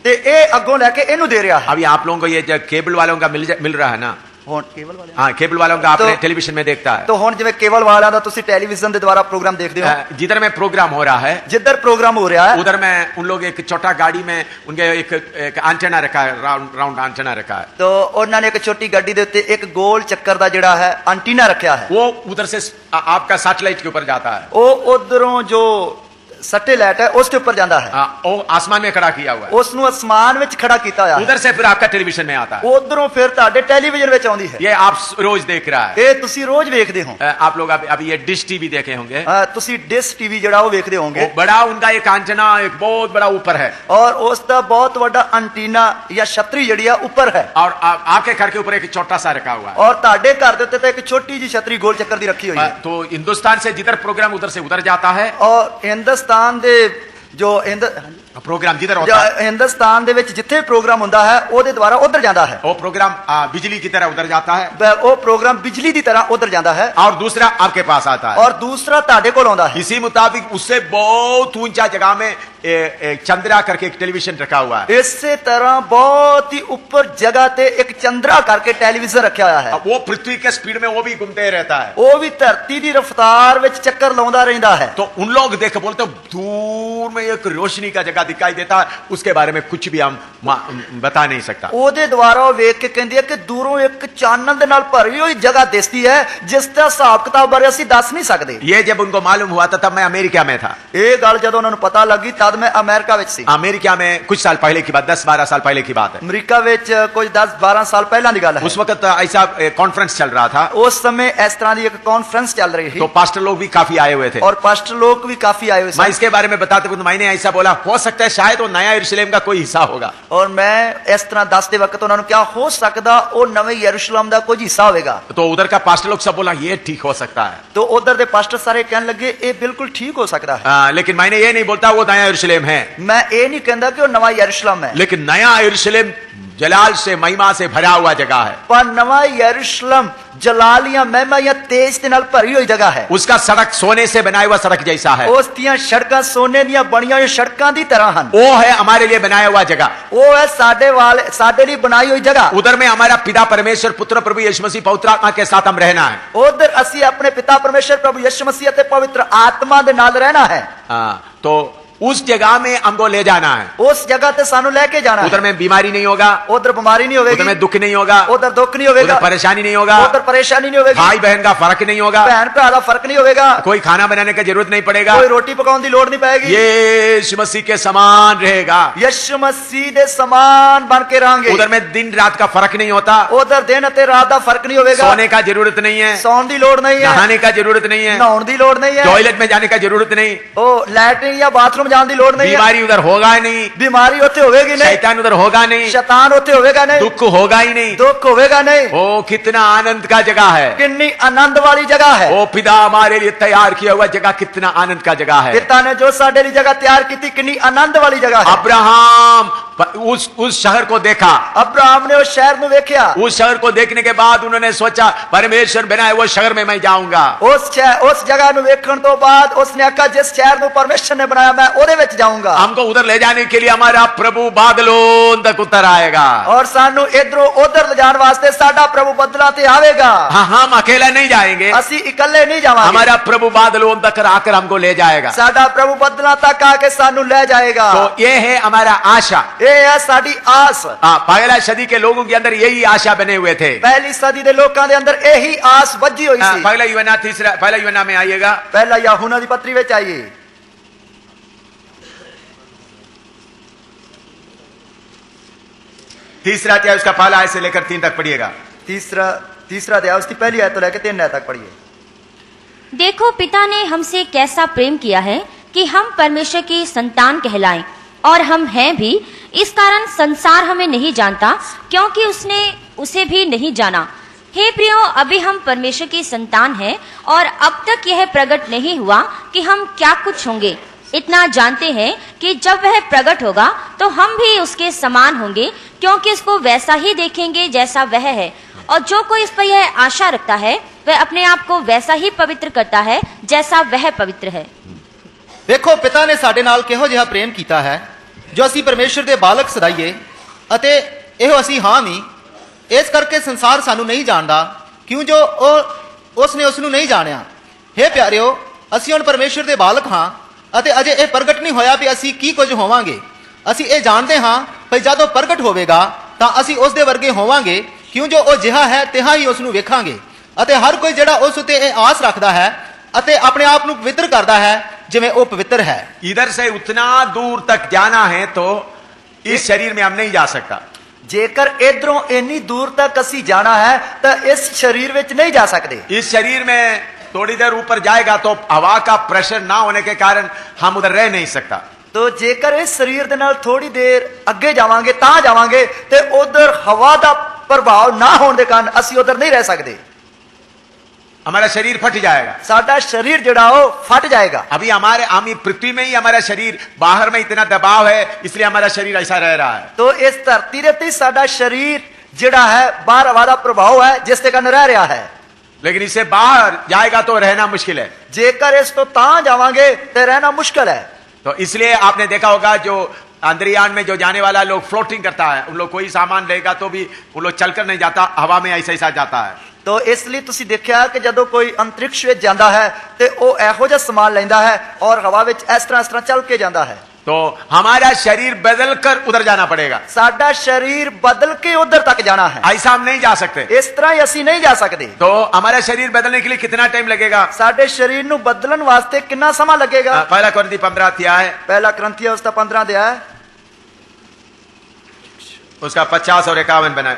ते अगों लेके इनू दे रहा है। अभी आप लोगों को ये जो केबल वालों का मिल रहा है ना, केबल वाले, हाँ केबल वालों का आपने टेलीविजन में देखता है। तो हुण जिवें केबल वाला दा तुसी टेलीविजन के द्वारा प्रोग्राम देखते हो, जिधर में प्रोग्राम हो रहा है, जिधर प्रोग्राम हो रहा है उधर में उन लोग एक छोटा गाड़ी में उनके एक एंटेना रखा है, राउंड एंटेना रखा है। तो उन्होंने एक छोटी गाड़ी दे उत्ते एक गोल चक्कर दा जिहड़ा है एंटीना रखा है। वो उधर से आपका सैटेलाइट के ऊपर जाता है। वो उधरों जो ਸੈਟੇਲਾਈਟ ਹੈ ਉਸ ਦੇ ਉੱਪਰ ਜਾਂਦਾ ਹੈ, वो आसमान में खड़ा किया हुआ है, ਉਸ ਨੂੰ ਅਸਮਾਨ ਵਿੱਚ ਖੜਾ ਕੀਤਾ ਹੋਇਆ ਹੈ, उधर से फिर आपका टेलीविजन में आता है, ਉਧਰੋਂ ਫਿਰ ਤੁਹਾਡੇ ਟੈਲੀਵਿਜ਼ਨ ਵਿੱਚ ਆਉਂਦੀ ਹੈ। ये आप रोज देख रहा है। ਇਹ ਤੁਸੀਂ ਰੋਜ਼ ਵੇਖਦੇ ਹੋ। आप लोग अभी ये डिश टीवी देखे होंगे, ਤੁਸੀਂ ਡਿਸ਼ ਟੀਵੀ ਜਿਹੜਾ ਉਹ ਵੇਖਦੇ वो ਹੋਵੋਗੇ, बड़ा उनका एक एंटेना एक बहुत बड़ा ऊपर है, ਔਰ ਉਸ ਦਾ ਬਹੁਤ ਵੱਡਾ ਐਂਟੀਨਾ ਜਾਂ ਛਤਰੀ ਜਿਹੜੀ ਆ ਉੱਪਰ ਹੈ, और आपके घर के ऊपर एक छोटा सा रखा हुआ है। ਔਰ ਤੁਹਾਡੇ ਘਰ ਦੇ ਉੱਤੇ ਤਾਂ ਇੱਕ ਛੋਟੀ ਜੀ ਛਤਰੀ ਗੋਲ ਚੱਕਰ ਦੀ ਰੱਖੀ ਹੋਈ ਹੈ। तो हिंदुस्तान से जिधर प्रोग्राम उधर से उधर जाता है, ਔਰ ਹਿੰਦੁਸਤਾਨ ਦੇ ਜੋ प्रोग्राम जिधर होता है ਹਿੰਦੁਸਤਾਨ ਦੇ ਵਿੱਚ ਜਿੱਥੇ ਪ੍ਰੋਗਰਾਮ ਹੁੰਦਾ ਹੈ ਉਹਦੇ ਦੁਆਰਾ ਉਧਰ ਜਾਂਦਾ ਹੈ, वो प्रोग्राम बिजली की तरह उधर जाता है, ਉਹ ਪ੍ਰੋਗਰਾਮ ਬਿਜਲੀ ਦੀ ਤਰ੍ਹਾਂ ਉਧਰ ਜਾਂਦਾ ਹੈ, और दूसरा आपके पास आता है। ਔਰ ਦੂਸਰਾ ਤੁਹਾਡੇ ਕੋਲ ਆਉਂਦਾ ਹੈ। इसी मुताबिक उससे बहुत ऊंचा जगह में चंद्रा करके एक टेलीविजन रखा हुआ है, ਇਸੇ ਤਰ੍ਹਾਂ ਬਹੁਤ ਹੀ ਉੱਪਰ ਜਗ੍ਹਾ ਤੇ ਇੱਕ ਚੰਦਰਾ ਕਰਕੇ ਟੈਲੀਵਿਜ਼ਨ ਰੱਖਿਆ ਹੋਇਆ ਹੈ, वो पृथ्वी के स्पीड में वो भी घूमते रहता है। ਉਹ ਵੀ ਧਰਤੀ ਦੀ ਰਫ਼ਤਾਰ ਵਿੱਚ ਚੱਕਰ ਲਾਉਂਦਾ ਰਹਿੰਦਾ ਹੈ। तो उन लोग देख बोलते दूर में एक रोशनी का जगह दिखाई देता है, उसके बारे में कुछ भी हम बता नहीं सकता। ਉਹਦੇ ਦੁਆਰਾ ਉਹ ਵੇਖ ਕੇ ਕਹਿੰਦੇ ਆ ਕਿ ਦੂਰੋਂ ਇੱਕ ਚਾਨਣ ਦੇ ਨਾਲ ਭਰੀ ਹੋਈ ਜਗ੍ਹਾ ਦਿਸਦੀ ਹੈ ਜਿਸ ਦਾ ਹਿਸਾਬ ਕਿਤਾਬ ਬਾਰੇ ਅਸੀਂ ਦੱਸ ਨਹੀਂ ਸਕਦੇ। ये जब उनको मालूम हुआ था तब मैं अमेरिका में था। ਇਹ ਗੱਲ ਜਦੋਂ ਉਹਨਾਂ ਨੂੰ ਪਤਾ ਲੱਗੀ ਤਦ ਮੈਂ ਅਮਰੀਕਾ ਵਿੱਚ ਸੀ। अमेरिका में कुछ साल पहले की बात, 10-12 साल पहले की बात है। ਅਮਰੀਕਾ ਵਿੱਚ ਕੁਝ 10-12 ਸਾਲ ਪਹਿਲਾਂ ਦੀ ਗੱਲ ਹੈ। उस वक्त ऐसा कॉन्फ्रेंस चल रहा था, ਉਸ ਸਮੇਂ ਇਸ ਤਰ੍ਹਾਂ ਦੀ ਇੱਕ ਕਾਨਫਰੰਸ ਚੱਲ ਰਹੀ तो ਸੀ पास्टर लोग भी काफी आए हुए थे। और पास्टर लोग भी काफी आए हुए मैं थे। इसके बारे में बताते हुए मैंने ऐसा बोला, हो सकता है शायद वो नया यरूशलेम का कोई हिस्सा होगा। और मैं इस तरह दसते वक्त ਉਹਨਾਂ ਨੂੰ क्या हो सकता वो नवे यरूशलेम ਦਾ कोई हिस्सा होगा। तो उधर का पास्टर लोग सब बोला ये ठीक हो सकता है, तो उधर दे पास्टर सारे कहने लगे ये बिल्कुल ठीक हो सकता है। लेकिन मैंने ये नहीं बोलता वो नया यरूशलेम है, मैं ये नहीं कहता कि वो नवा यरूशलेम है, लेकिन नया यरूशलेम जलाल से महिमा से भरा हुआ जगह है। पर नवा यरूशलेम जलाल या महिमा या तेज के नाल भरी हुई जगह है। उसका सड़क सोने से बनाया हुआ सड़क जैसा है, उस दियां सड़कां सोने दियां बनियां हुई सड़कां दी तरह हैं। वो है हमारे लिए बनाया हुआ जगह, वो है साडे लिए बनाई हुई जगह। उधर में हमारा पिता परमेश्वर पुत्र प्रभु यीशु मसीह पवित्र आत्मा के साथ हम रहना है। उधर असी अपने पिता परमेश्वर प्रभु यीशु मसीह ते पवित्र आत्मा दे नाल रहना है। तो उस जगह में हमको ले जाना है, उस जगह ते सानू लेके जाना है। उधर में बीमारी नहीं होगा, उधर बीमारी नहीं होगी, उधर में दुख नहीं होगा, उधर दुख नहीं होगा, उधर परेशानी नहीं होगा, उधर परेशानी नहीं होगी, भाई बहन का फर्क नहीं होगा, बहन भरा का फर्क नहीं होगा, कोई खाना बनाने की जरूरत नहीं पड़ेगा, कोई रोटी पकाने की लोड़ नहीं पड़ेगी, यीशु मसीह के समान रहेगा, यीशु मसीह दे समान बन के रहेंगे। उधर में दिन रात का फर्क नहीं होता, उधर दिन ते रात का फर्क नहीं होगा, सोने का जरूरत नहीं है, सोने की लोड़ नहीं है, नहाने का जरूरत नहीं है, नहाने की लोड़ नहीं है, टॉयलेट में जाने का जरूरत नहीं, ओ लैट्रिन या बाथरूम जाने की लोड़ नहीं है, बीमारी उधर होगा ही नहीं, बीमारी होते होगी नहीं, शैतान उधर होगा नहीं, शैतान होते होगा नहीं, दुख होगा ही नहीं, दुख होगा नहीं। ओ कितना आनंद का जगह है, कितनी आनंद वाली जगह है। ओ पिता हमारे लिए तैयार किया हुआ जगह कितना आनंद का जगह है। पिता ने जो साडे लिए जगह तैयार की थी कितनी आनंद वाली जगह है। अब्राहम उस शहर को देखा, अब्राहम ने उस शहर में देखा, उस शहर को देखने के बाद उन्होंने सोचा परमेश्वर बनाए वो शहर में मैं जाऊंगा। उस जगह ਨੂੰ ਵੇਖਣ ਤੋਂ ਬਾਅਦ उसने आखा जिस शहर ਨੂੰ परमेश्वर ने बनाया मैं ਉਹਦੇ ਵਿੱਚ जाऊंगा। हमको उधर ले जाने के लिए हमारा प्रभु बादलों तक उतर आएगा, और सानू इधरों उधर ले जाने वास्ते साडा प्रभु बदला ते आवेगा। हाँ हम अकेला नहीं जाएंगे, ਅਸੀਂ इकल्ले नहीं जावांगे, हमारा प्रभु बादलों तक आकर हमको ले जाएगा। साडा प्रभु बदला तक आके सानू ले जाएगा। तो ये है हमारा आशा, ये है साडी आस। पहला सदी के लोगों के अंदर यही आशा बने हुए थे, पहली सदी के लोगों के अंदर यही आस बजी हुई थी। पहला यूहन्ना में आइएगा, पहला यूहन्ना दी पत्री विच आइए, तीसरा अध्याय उसका पहला आयत से लेकर 3 तक पढ़िएगा। तीसरा अध्याय उसकी पहली आयत तो लेकर 3 आयत तक पढ़िए। देखो पिता ने हमसे कैसा प्रेम किया है कि हम परमेश्वर की संतान कहलाएं, और हम हैं भी। इस कारण संसार हमें नहीं जानता क्योंकि उसने उसे भी नहीं जाना। हे प्रियो, अभी हम परमेश्वर की संतान हैं और अब तक यह प्रकट नहीं हुआ कि हम क्या कुछ होंगे। इतना जानते हैं कि जब वह प्रकट होगा तो हम भी उसके समान होंगे, क्योंकि उसको वैसा ही देखेंगे जैसा वह है। और जो कोई इस पर यह आशा रखता है वह अपने आप को वैसा ही पवित्र करता है जैसा वह पवित्र है। ਵੇਖੋ ਪਿਤਾ ਨੇ ਸਾਡੇ ਨਾਲ ਕਿਹੋ ਜਿਹਾ ਪ੍ਰੇਮ ਕੀਤਾ ਹੈ ਜੋ ਅਸੀਂ ਪਰਮੇਸ਼ਰ ਦੇ ਬਾਲਕ ਸਦਾਈਏ, ਅਤੇ ਇਹੋ ਅਸੀਂ ਹਾਂ ਵੀ। ਇਸ ਕਰਕੇ ਸੰਸਾਰ ਸਾਨੂੰ ਨਹੀਂ ਜਾਣਦਾ ਕਿਉਂ ਜੋ ਉਸ ਨੇ ਉਸ ਨੂੰ ਨਹੀਂ ਜਾਣਿਆ। हे ਪਿਆਰਿਓ, ਅਸੀਂ ਹੁਣ ਪਰਮੇਸ਼ਰ ਦੇ ਬਾਲਕ ਹਾਂ ਅਤੇ ਅਜੇ ਇਹ ਪ੍ਰਗਟ ਨਹੀਂ ਹੋਇਆ ਵੀ ਅਸੀਂ ਕੀ ਕੁਝ ਹੋਵਾਂਗੇ। ਅਸੀਂ ਇਹ ਜਾਣਦੇ ਹਾਂ ਕਿ ਜਦੋਂ ਪ੍ਰਗਟ ਹੋਵੇਗਾ ਤਾਂ ਅਸੀਂ ਉਸ ਦੇ ਵਰਗੇ ਹੋਵਾਂਗੇ, ਕਿਉਂ ਜੋ ਉਹ ਜਿਹਾ ਹੈ ਤਿਹਾ ਹੀ ਉਸ ਨੂੰ ਵੇਖਾਂਗੇ। ਅਤੇ ਹਰ ਕੋਈ ਜਿਹੜਾ ਉਸ ਉਤੇ ਇਹ ਆਸ ਰੱਖਦਾ ਹੈ ਅਤੇ ਆਪਣੇ ਆਪ ਨੂੰ ਪਵਿੱਤਰ ਕਰਦਾ ਹੈ ਜਿਵੇਂ ਉਹ ਪਵਿੱਤਰ ਹੈ। इधर से उतना दूर तक जाना है तो इस शरीर में हम नहीं जा सकता। ਜੇਕਰ ਇਧਰੋਂ ਇੰਨੀ ਦੂਰ ਤੱਕ ਅਸੀਂ ਜਾਣਾ ਹੈ ਤਾਂ ਇਸ ਸਰੀਰ ਵਿੱਚ ਨਹੀਂ ਜਾ ਸਕਦੇ। इस शरीर में थोड़ी देर ऊपर जाएगा तो हवा का प्रेशर ना होने के कारण हम उधर रह नहीं सकता। ਤੋ ਜੇਕਰ ਇਸ ਸਰੀਰ ਦੇ ਨਾਲ ਥੋੜੀ ਦੇਰ ਅੱਗੇ ਜਾਵਾਂਗੇ ਤਾਂ ਜਾਵਾਂਗੇ ਤੇ ਉਧਰ ਹਵਾ ਦਾ ਪ੍ਰਭਾਵ ਨਾ ਹੋਣ ਦੇ ਕਾਰਨ ਅਸੀਂ ਉਧਰ ਨਹੀਂ ਰਹਿ ਸਕਦੇ। हमारा शरीर फट जाएगा। ਸਾਡਾ ਸਰੀਰ ਜਿਹੜਾ ਉਹ ਫਟ ਜਾਏਗਾ। अभी हम पृथ्वी में ही हमारा शरीर, बाहर में इतना दबाव है इसलिए हमारा शरीर ऐसा रह रहा है। ਤੋ ਇਸ ਧਰਤੀ ਦੇ ਉੱਤੇ ਸਾਡਾ ਸਰੀਰ ਜਿਹੜਾ ਹੈ ਬਾਹਰ ਹਵਾ ਦਾ ਪ੍ਰਭਾਵ ਹੈ ਜਿਸ ਦੇ ਕਾਰਨ ਰਹਿ ਰਿਹਾ ਹੈ। लेकिन इससे बाहर जाएगा तो रहना मुश्किल है। ਜੇਕਰ ਇਸ ਤੋਂ ਤਾਂ ਜਾਵਾਂਗੇ ਤੇ ਰਹਿਣਾ ਮੁਸ਼ਕਲ ਹੈ। तो इसलिए आपने देखा होगा जो अंतरियान में जो जाने वाला लोग फ्लोटिंग करता है, उन लोग कोई सामान लेगा तो भी वो लोग चलकर नहीं जाता, हवा में ऐसा ऐसा जाता है। ਤੋ ਇਸ ਲਈ ਤੁਸੀਂ ਦੇਖਿਆ ਕਿ ਜਦੋਂ ਕੋਈ ਅੰਤਰਿਕਸ਼ ਵਿੱਚ ਜਾਂਦਾ ਹੈ ਤੇ ਉਹ ਇਹੋ ਜਿਹਾ ਸਮਾਨ ਲੈਂਦਾ ਹੈ ਔਰ ਹਵਾ ਵਿੱਚ ਇਸ ਤਰ੍ਹਾਂ ਚੱਲ ਕੇ ਜਾਂਦਾ ਹੈ। तो हमारा शरीर बदल कर उधर जाना पड़ेगा। ਸਾਡਾ ਸਰੀਰ ਬਦਲ ਕੇ ਉਧਰ ਤੱਕ ਜਾਣਾ ਹੈ। ऐसा हम नहीं जा सकते। ਇਸ ਤਰ੍ਹਾਂ ਹੀ ਅਸੀਂ ਨਹੀਂ ਜਾ ਸਕਦੇ। तो हमारा शरीर बदलने के लिए कितना टाइम लगेगा? ਸਾਡੇ ਸਰੀਰ ਨੂੰ ਬਦਲਣ ਵਾਸਤੇ ਕਿੰਨਾ ਸਮਾਂ ਲੱਗੇਗਾ? पहला कोरिन्थी 15 अध्याय, ਪਹਿਲਾ ਕਰੰਥੀਆ ਉਸਦਾ 15 ਅਧਿਆय उसका 50 और 51 बना,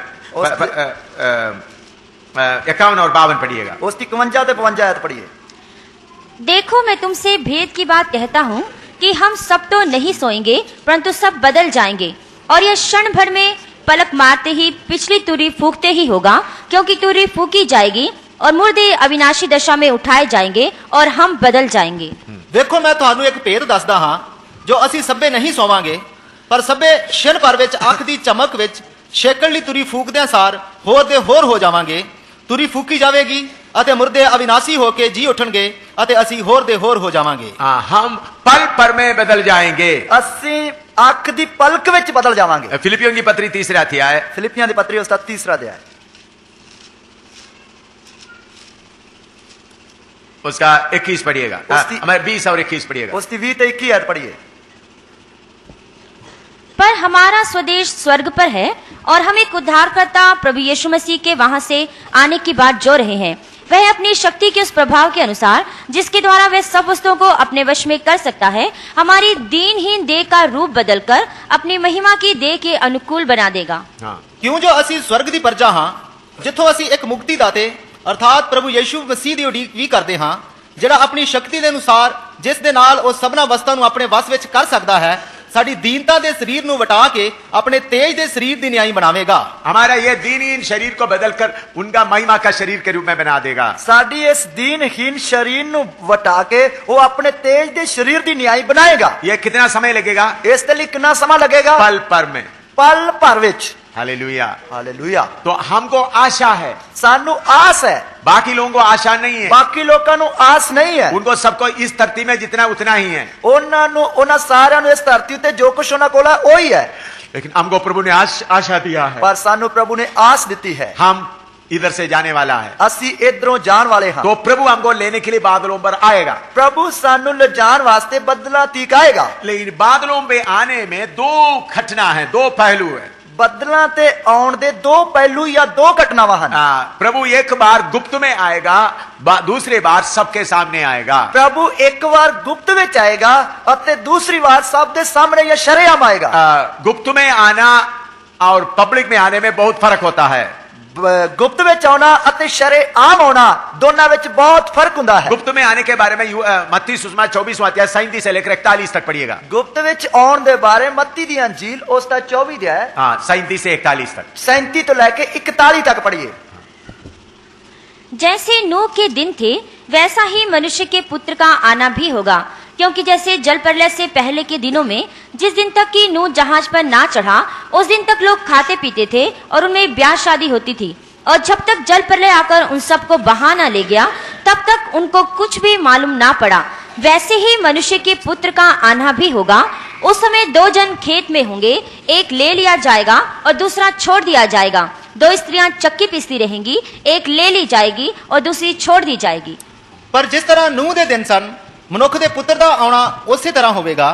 51 और 52 पढ़िएगा। ਉਸਦੀ 51 ਤੇ 52 ਆਇਤ ਪੜ੍ਹੀਏ। देखो मैं तुमसे भेद की बात कहता हूँ कि हम सब तो नहीं सोएंगे परंतु सब बदल जाएंगे, और यह क्षण भर में पलक मारते ही पिछली तुरी फूंकते ही होगा, क्योंकि तुरी फूंकी जाएगी और मुर्दे अविनाशी दशा में उठाए जाएंगे और हम बदल जाएंगे। ਵੇਖੋ ਮੈਂ ਤੁਹਾਨੂੰ ਇੱਕ ਭੇਦ ਦੱਸਦਾ ਹਾਂ, ਜੋ ਅਸੀਂ ਸਭੇ ਨਹੀਂ ਸੋਵਾਂਗੇ ਪਰ ਸਭੇ ਛਿਣ ਭਰ ਵਿੱਚ ਅੱਖ ਦੀ ਚਮਕ ਵਿੱਚ ਛੇਕਣ ਲਈ ਤੁਰੀ ਫੂਕਦਿਆਂ ਸਾਰ ਹੋਰ ਦੇ ਹੋਰ ਹੋ ਜਾਵਾਂਗੇ। ਤੁਰੀ ਫੂਕੀ ਜਾਵੇਗੀ ਅਤੇ ਮੁਰਦੇ ਅਵਿਨਾਸ਼ੀ ਹੋ ਕੇ ਜੀ ਉਠਣਗੇ ਅਤੇ ਅਸੀਂ ਹੋਰ ਦੇ ਹੋਰ ਹੋ ਜਾਵਾਂਗੇ। हम पल पर में बदल जाएंगे। ਅਸੀਂ ਅੱਖ ਦੀ ਪਲਕ ਵਿੱਚ ਬਦਲ ਜਾਵਾਂਗੇ। फिलिपियों की पत्री 3 अध्याय, ਫਿਲਿਪੀਆਂ ਦੀ ਪੱਤਰੀ ਉਸਦਾ 3 ਅਧਿਆय उसका 21 पढ़िएगा। हमारे 20 और 21 पढ़िएगा। ਉਸਦੀ 20 ਤੇ 21 ਆਇਤ ਪੜ੍ਹੀਏ। पर हमारा स्वदेश स्वर्ग पर है और हम एक उद्धारकर्ता प्रभु यीशु मसीह के वहां से आने की बात जो रहे हैं, वह अपनी शक्ति के उस प्रभाव के अनुसार जिसके द्वारा वह सब वस्तुओं को अपने वश में कर सकता है, हमारी दीनहीन देह का रूप बदलकर अपनी महिमा की देह के अनुकूल बना देगा। हाँ, ਕਿਉਂ ਜੋ ਅਸੀਂ ਸਵਰਗ ਦੀ ਪਰਜਾ ਹਾਂ, ਜਿੱਥੋਂ ਅਸੀਂ ਇੱਕ ਮੁਕਤੀ ਦਾਤੇ ਅਰਥਾਤ ਪ੍ਰਭੂ ਯੀਸ਼ੂ ਮਸੀਹ ਦੀ ਉਡੀਕ ਵੀ ਕਰਦੇ ਹਾਂ, ਜਿਹੜਾ ਆਪਣੀ ਸ਼ਕਤੀ ਦੇ ਅਨੁਸਾਰ ਜਿਸ ਦੇ ਨਾਲ ਉਹ ਸਭਨਾ ਵਸਤਾਂ ਨੂੰ ਆਪਣੇ ਵਸ ਵਿੱਚ ਕਰ ਸਕਦਾ ਹੈ, ਸਾਡੀ ਦੀਨਤਾ ਦੇ ਸਰੀਰ ਨੂੰ ਵਟਾ ਕੇ ਆਪਣੇ ਤੇਜ ਦੇ ਸਰੀਰ ਦੀ ਨਿਆਈ ਬਣਾਵੇਗਾ। हमारा ये दीनहीन शरीर को बदलकर उनका महिमा का शरीर के रूप में बना देगा। ਸਾਡੀ ਇਸ ਦੀਨਹੀਨ ਸਰੀਰ ਨੂੰ ਵਟਾ ਕੇ ਉਹ ਆਪਣੇ ਤੇਜ ਦੇ ਸਰੀਰ ਦੀ ਨਿਆਈ ਬਣਾਏਗਾ। ये कितना समय लगेगा? ਇਸ ਦੇ ਲਈ ਕਿੰਨਾ ਸਮਾਂ ਲੱਗੇਗਾ? पल पर में। ਪਲ ਭਰ ਵਿੱਚ। हालेलुया। ਹਾਲੇਲੂਇਆ। तो हमको आशा है, ਸਾਨੂੰ ਆਸ ਹੈ, बाकी लोगों को आशा नहीं है। ਬਾਕੀ ਲੋਕਾਂ ਨੂੰ ਆਸ ਨਹੀਂ ਹੈ। उनको सबको इस धरती में जितना उतना ही है, ਉਹਨਾਂ ਸਾਰਿਆਂ ਨੂੰ ਇਸ ਧਰਤੀ ਉੱਤੇ ਜੋ ਕੁਛ ਉਹਨਾਂ ਕੋਲ ਹੈ ਉਹੀ ਹੈ। लेकिन हमको प्रभु ने आशा दिया है। ਪਰ ਸਾਨੂੰ ਪ੍ਰਭੂ ਨੇ ਆਸ ਦਿੱਤੀ ਹੈ। हम इधर से जाने वाला है, ਅਸੀਂ ਇਧਰੋਂ ਜਾਣ ਵਾਲੇ ਹਾਂ। तो प्रभु हमको लेने के लिए बादलों पर आएगा। ਪ੍ਰਭੂ ਸਾਨੂੰ ਲਿਜਾਣ ਵਾਸਤੇ ਬਦਲਾ ਤੀਕ ਆਏਗਾ। लेकिन बादलों पे आने में दो घटना है, दो पहलू है। ਬਦਲਾਂ ਤੇ ਆਉਣ ਦੇ ਦੋ ਪਹਿਲੂ ਜਾਂ ਦੋ ਘਟਨਾਵਾਂ ਹਨ। प्रभु एक बार गुप्त में आएगा, दूसरी बार सबके सामने आएगा। ਪ੍ਰਭੂ ਇੱਕ ਵਾਰ ਗੁਪਤ ਵਿੱਚ ਆਏਗਾ ਅਤੇ ਦੂਸਰੀ ਵਾਰ ਸਭ ਦੇ ਸਾਹਮਣੇ ਜਾਂ ਸ਼ਰੇਆਮ ਆਏਗਾ। गुप्त में आना और पब्लिक में आने में बहुत फर्क होता है। ਗੁਪਤ ਵਿੱਚ ਆਉਣਾ ਅਤੇ ਸ਼ਰੇਆਮ ਆਉਣਾ ਦੋਨਾਂ ਵਿੱਚ ਬਹੁਤ ਫਰਕ ਹੁੰਦਾ ਹੈ। गुप्त में आने के बारे में मत्ती सुसमाचार 24वां अध्याय 37 से लेकर 41 तक पढ़िएगा। ਗੁਪਤ ਵਿੱਚ ਆਉਣ ਦੇ ਬਾਰੇ ਮੱਤੀ ਦੀ ਅੰਜੀਲ ਉਸ ਦਾ 24 ਅਧਿਆय 37 से 41 तक, 37 ਤੋਂ ਲੈ ਕੇ 41 तक पढ़िए। जैसे नूह के दिन थे वैसा ही मनुष्य के पुत्र का आना भी होगा, क्योंकि जैसे जल प्रलय से पहले के दिनों में जिस दिन तक कि नूह जहाज पर ना चढ़ा उस दिन तक लोग खाते पीते थे और उनमें ब्याह शादी होती थी, और जब तक जल प्रलय आकर उन सबको बहा न ले गया तब तक उनको कुछ भी मालूम ना पड़ा, वैसे ही मनुष्य के पुत्र का आना भी होगा। उस समय दो जन खेत में होंगे, एक ले लिया जाएगा और दूसरा छोड़ दिया जाएगा। दो स्त्रियां चक्की पीसती रहेंगी, एक ले ली जाएगी और दूसरी छोड़ दी जाएगी। ਪਰ ਜਿਸ ਤਰ੍ਹਾਂ ਨੂਹ ਦੇ ਦਿਨ ਸਨ, ਮਨੁੱਖ ਦੇ ਪੁੱਤਰ ਦਾ ਆਉਣਾ ਉਸੇ ਤਰ੍ਹਾਂ ਹੋਵੇਗਾ,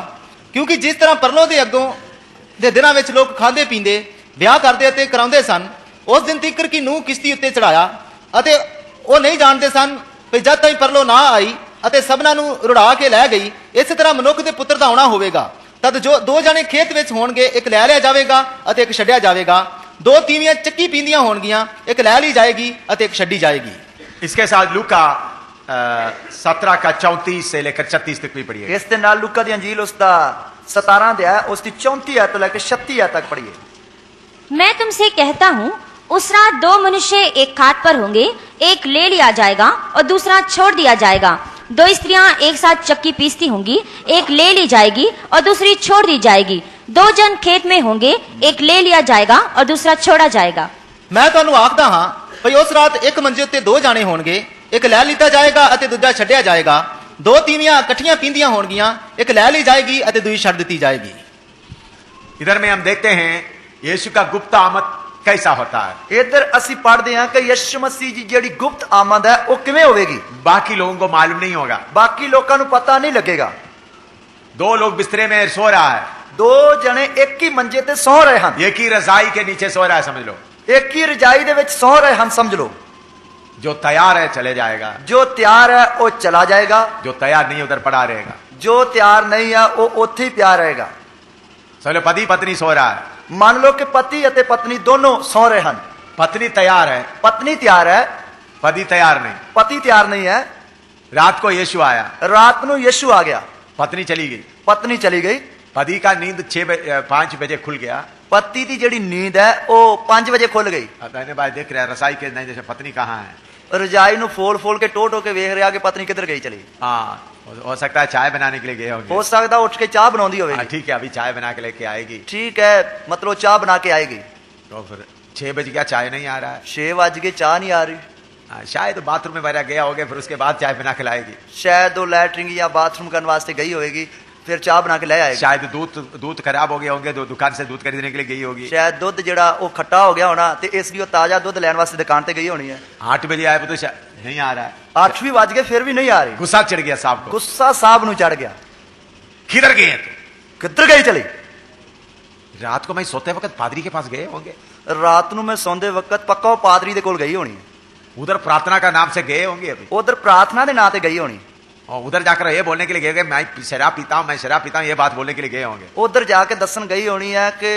ਕਿਉਂਕਿ ਜਿਸ ਤਰ੍ਹਾਂ ਪਰਲੋ ਦੇ ਅੱਗੋਂ ਦੇ ਦਿਨਾਂ ਵਿੱਚ ਲੋਕ ਖਾਂਦੇ ਪੀਂਦੇ ਵਿਆਹ ਕਰਦੇ ਅਤੇ ਕਰਾਉਂਦੇ ਸਨ, ਉਸ ਦਿਨ ਤੀਕਰ ਕਿ ਨੂਹ ਕਿਸ਼ਤੀ ਉੱਤੇ ਚੜਾਇਆ ਅਤੇ ਉਹ ਨਹੀਂ ਜਾਣਦੇ ਸਨ ਕਿ ਜਦ ਤਾਈਂ ਪਰਲੋ ਨਾ ਆਈ ਅਤੇ ਸਭਨਾਂ ਨੂੰ ਰੁੜਾ ਕੇ ਲੈ ਗਈ, ਇਸੇ ਤਰ੍ਹਾਂ ਮਨੁੱਖ ਦੇ ਪੁੱਤਰ ਦਾ ਆਉਣਾ ਹੋਵੇਗਾ। ਤਦ ਜੋ ਦੋ ਜਣੇ ਖੇਤ ਵਿੱਚ ਹੋਣਗੇ, ਇੱਕ ਲੈ ਲਿਆ ਜਾਵੇਗਾ ਅਤੇ ਇੱਕ ਛੱਡਿਆ ਜਾਵੇਗਾ। ਦੋ ਤੀਵੀਆਂ ਚੱਕੀ ਪੀਂਦੀਆਂ ਹੋਣਗੀਆਂ, ਇੱਕ ਲੈ ਲਈ ਜਾਏਗੀ ਅਤੇ ਇੱਕ ਛੱਡੀ ਜਾਏਗੀ। इसके साथ लूका 17 का 34 से लेकर 36 तक भी पढ़िए। ਇਸ ਦੇ ਨਾਲ ਲੂਕਾ ਦੀ ਅੰਜੀਲ ਉਸ ਦਾ 17 ਅਧਿਆਇ ਉਸ ਦੀ 34 ਆਇਤ ਤੋਂ ਲੈ ਕੇ 36 ਆਇਤ तक पढ़िए। मैं तुमसे कहता हूँ, उस रात दो मनुष्य एक खाट पर होंगे, एक ले लिया जाएगा और दूसरा छोड़ दिया जाएगा। दो स्त्रियां एक साथ चक्की पीसती होंगी, एक ले ली जाएगी और दूसरी छोड़ दी जाएगी। दो जन खेत में होंगे, एक ले लिया जाएगा और दूसरा छोड़ा जाएगा। ਮੈਂ ਤੁਹਾਨੂੰ ਆਖਦਾ ਹਾਂ ਭਈ ਉਸ ਰਾਤ ਇੱਕ ਮੰਜੇ ਉੱਤੇ ਦੋ ਜਾਣੇ ਹੋਣਗੇ, ਇੱਕ ਲੈ ਲਿੱਤਾ ਜਾਏਗਾ ਅਤੇ ਦੂਜਾ ਛੱਡਿਆ ਜਾਏਗਾ। ਦੋ ਤੀਵੀਆਂ ਇਕੱਠੀਆਂ ਪੀਂਦੀਆਂ ਹੋਣਗੀਆਂ, ਇੱਕ ਲੈ ਲਈ ਜਾਏਗੀ ਅਤੇ ਦੂਜੀ ਛੱਡ ਦਿੱਤੀ ਜਾਏਗੀ। इधर में हम देखते हैं यीशु का गुप्त आमद कैसा होता है। ਇੱਧਰ ਅਸੀਂ ਪੜ੍ਹਦੇ ਹਾਂ ਕਿ ਯਿਸੂ ਮਸੀਹ ਜੀ ਜਿਹੜੀ ਗੁਪਤ ਆਮਦ ਹੈ ਉਹ ਕਿਵੇਂ ਹੋਵੇਗੀ। बाकी लोगों को मालूम नहीं होगा। ਬਾਕੀ ਲੋਕਾਂ ਨੂੰ ਪਤਾ ਨਹੀਂ ਲੱਗੇਗਾ। दो लोग बिस्तरे में सो रहा है, ਦੋ ਜਣੇ ਇੱਕ ਹੀ ਮੰਜੇ ਤੇ ਸੌ ਰਹੇ ਹਨ, एक ही रजाई के नीचे सो रहा है, समझ लो। ਇੱਕ ਹੀ ਰਜਾਈ ਦੇ ਵਿੱਚ ਸੌ ਰਹੇ ਹਨ, ਸਮਝ ਲਓ। जो तैयार है चले जाएगा, ਜੋ ਤਿਆਰ ਹੈ ਉਹ ਚਲਾ ਜਾਏਗਾ, जो तैयार नहीं है उधर पड़ा रहेगा। ਜੋ ਤਿਆਰ ਨਹੀਂ ਹੈ ਉਹ ਉੱਥੇ ਹੀ ਪਿਆ ਰਹੇਗਾ। समझ लो पति पत्नी सो रहा है, ਮੰਨ ਲਓ ਕਿ ਪਤੀ ਅਤੇ ਪਤਨੀ ਦੋਨੋਂ ਸੌ ਰਹੇ ਹਨ। पत्नी तैयार है, ਪਤਨੀ ਤਿਆਰ ਹੈ, पति तैयार नहीं। ਪਤੀ ਤਿਆਰ ਨਹੀਂ ਹੈ। रात को यीशु आया, ਰਾਤ ਨੂੰ ਯਿਸੂ ਆ ਗਿਆ, पत्नी चली गई। ਪਤਨੀ ਚਲੀ ਗਈ। पति का नींद 5 बजे खुल गया। ਪਤੀ ਦੀ ਜਿਹੜੀ ਨੀਂਦ ਹੈ ਉਹ 5 ਵਜੇ ਖੁੱਲ ਗਈ। अब दाहिने बाएं देख रहा है रसाई के नहीं, जैसे पत्नी कहाँ है। ਰਜਾਈ ਨੂੰ ਫੋਲ ਫੋਲ ਕੇ ਟੋ ਟੋ ਕੇ ਵੇਖ ਰਿਹਾ ਕਿ ਪਤਨੀ ਕਿੱਧਰ ਗਈ ਚਲੀ। हाँ, हो सकता है चाय बनाने के लिए गए होंगे। ਹੋ ਸਕਦਾ ਉੱਠ ਕੇ ਚਾਹ ਬਣਾਉਂਦੀ हाँ, ਹੋਵੇਗੀ। ठीक है, अभी चाय बना के लेके आएगी। ਠੀਕ ਹੈ, ਮਤਲਬ ਚਾਹ ਬਣਾ ਕੇ ਆਏਗੀ। तो फिर 6 बज गया, चाय नहीं आ रहा है। 6 ਵੱਜ ਗਏ, ਚਾਹ नहीं आ रही। हाँ, शायद बाथरूम में वगैरह गया होगा, फिर उसके बाद चाय बना के लाएगी। शायद वो लैटरिन या बाथरूम करने वास्ते गई होगी, फिर चाह बना के ले आएगी। शायद दूध खराब हो गया होंगे, तो दुकान से दूध खरीदने के लिए गई होगी। शायद दूध जड़ा वो खट्टा हो गया होना, तो इसलिए वो ताजा दूध लैन वास्ते दुकान ते गई होनी है। 8 बजे आए तो नहीं आ रहा है। 8 भी बज गए, फिर भी नहीं आ रही। गुस्सा चढ़ गया साहब को। गुस्सा साहब नु चढ़ गया। किधर गए तो? किधर गई चली? रात को मैं सोते वक्त पादरी के पास गए होंगे। रात नु मैं सौंदे वक्त पक्का वो पादरी दे कोल गई होनी है। उधर प्रार्थना का नाम से गए होंगे अभी। उधर प्रार्थना दे नाम ते गई होनी। और उधर जाकर ये बोलने के लिए गए मैं शराब पीता हूं, मैं शराब पीता हूं, ये बात बोलने के लिए गए होंगे। उधर जाके दसन गई होनी है कि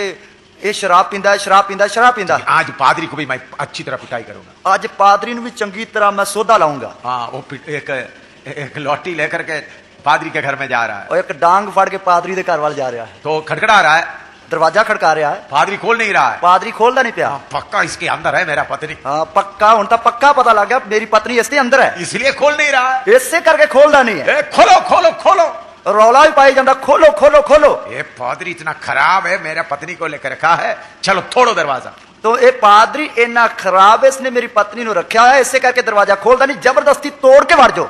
ये शराब पींदा है, शराब पींदा है, शराब पींदा। आज पादरी को भी मैं अच्छी तरह पिटाई करूंगा। आज पादरी नु भी चंगी तरह मैं सोधा लाऊंगा। हाँ, वो एक लौटी लेकर के पादरी के घर में जा रहा है। और एक डांग फड़ के पादरी दे घर वाल जा रहा है। तो खटखड़ा रहा है, दरवाजा खड़का रहा है। पादरी खोल नहीं रहा है। पादरी खोलदा नहीं पिया। पक्का इसके अंदर है मेरा पत्नी। हाँ पक्का, हुन तां पक्का पता लग गया मेरी पत्नी इसके अंदर है, इसलिए खोल नहीं रहा है। इससे करके खोलदा नहीं है। खोलो खोलो खोलो, रौला भी पाई जाता, खोलो खोलो खोलो। ये पादरी इतना खराब है, मेरा पत्नी को लेकर रखा है, चलो तोड़ो दरवाजा। तो ये पादरी इतना खराब है, इसने मेरी पत्नी नु रखा है, इससे करके दरवाजा खोलदा नहीं, जबरदस्ती तोड़ के वड़ जाओ।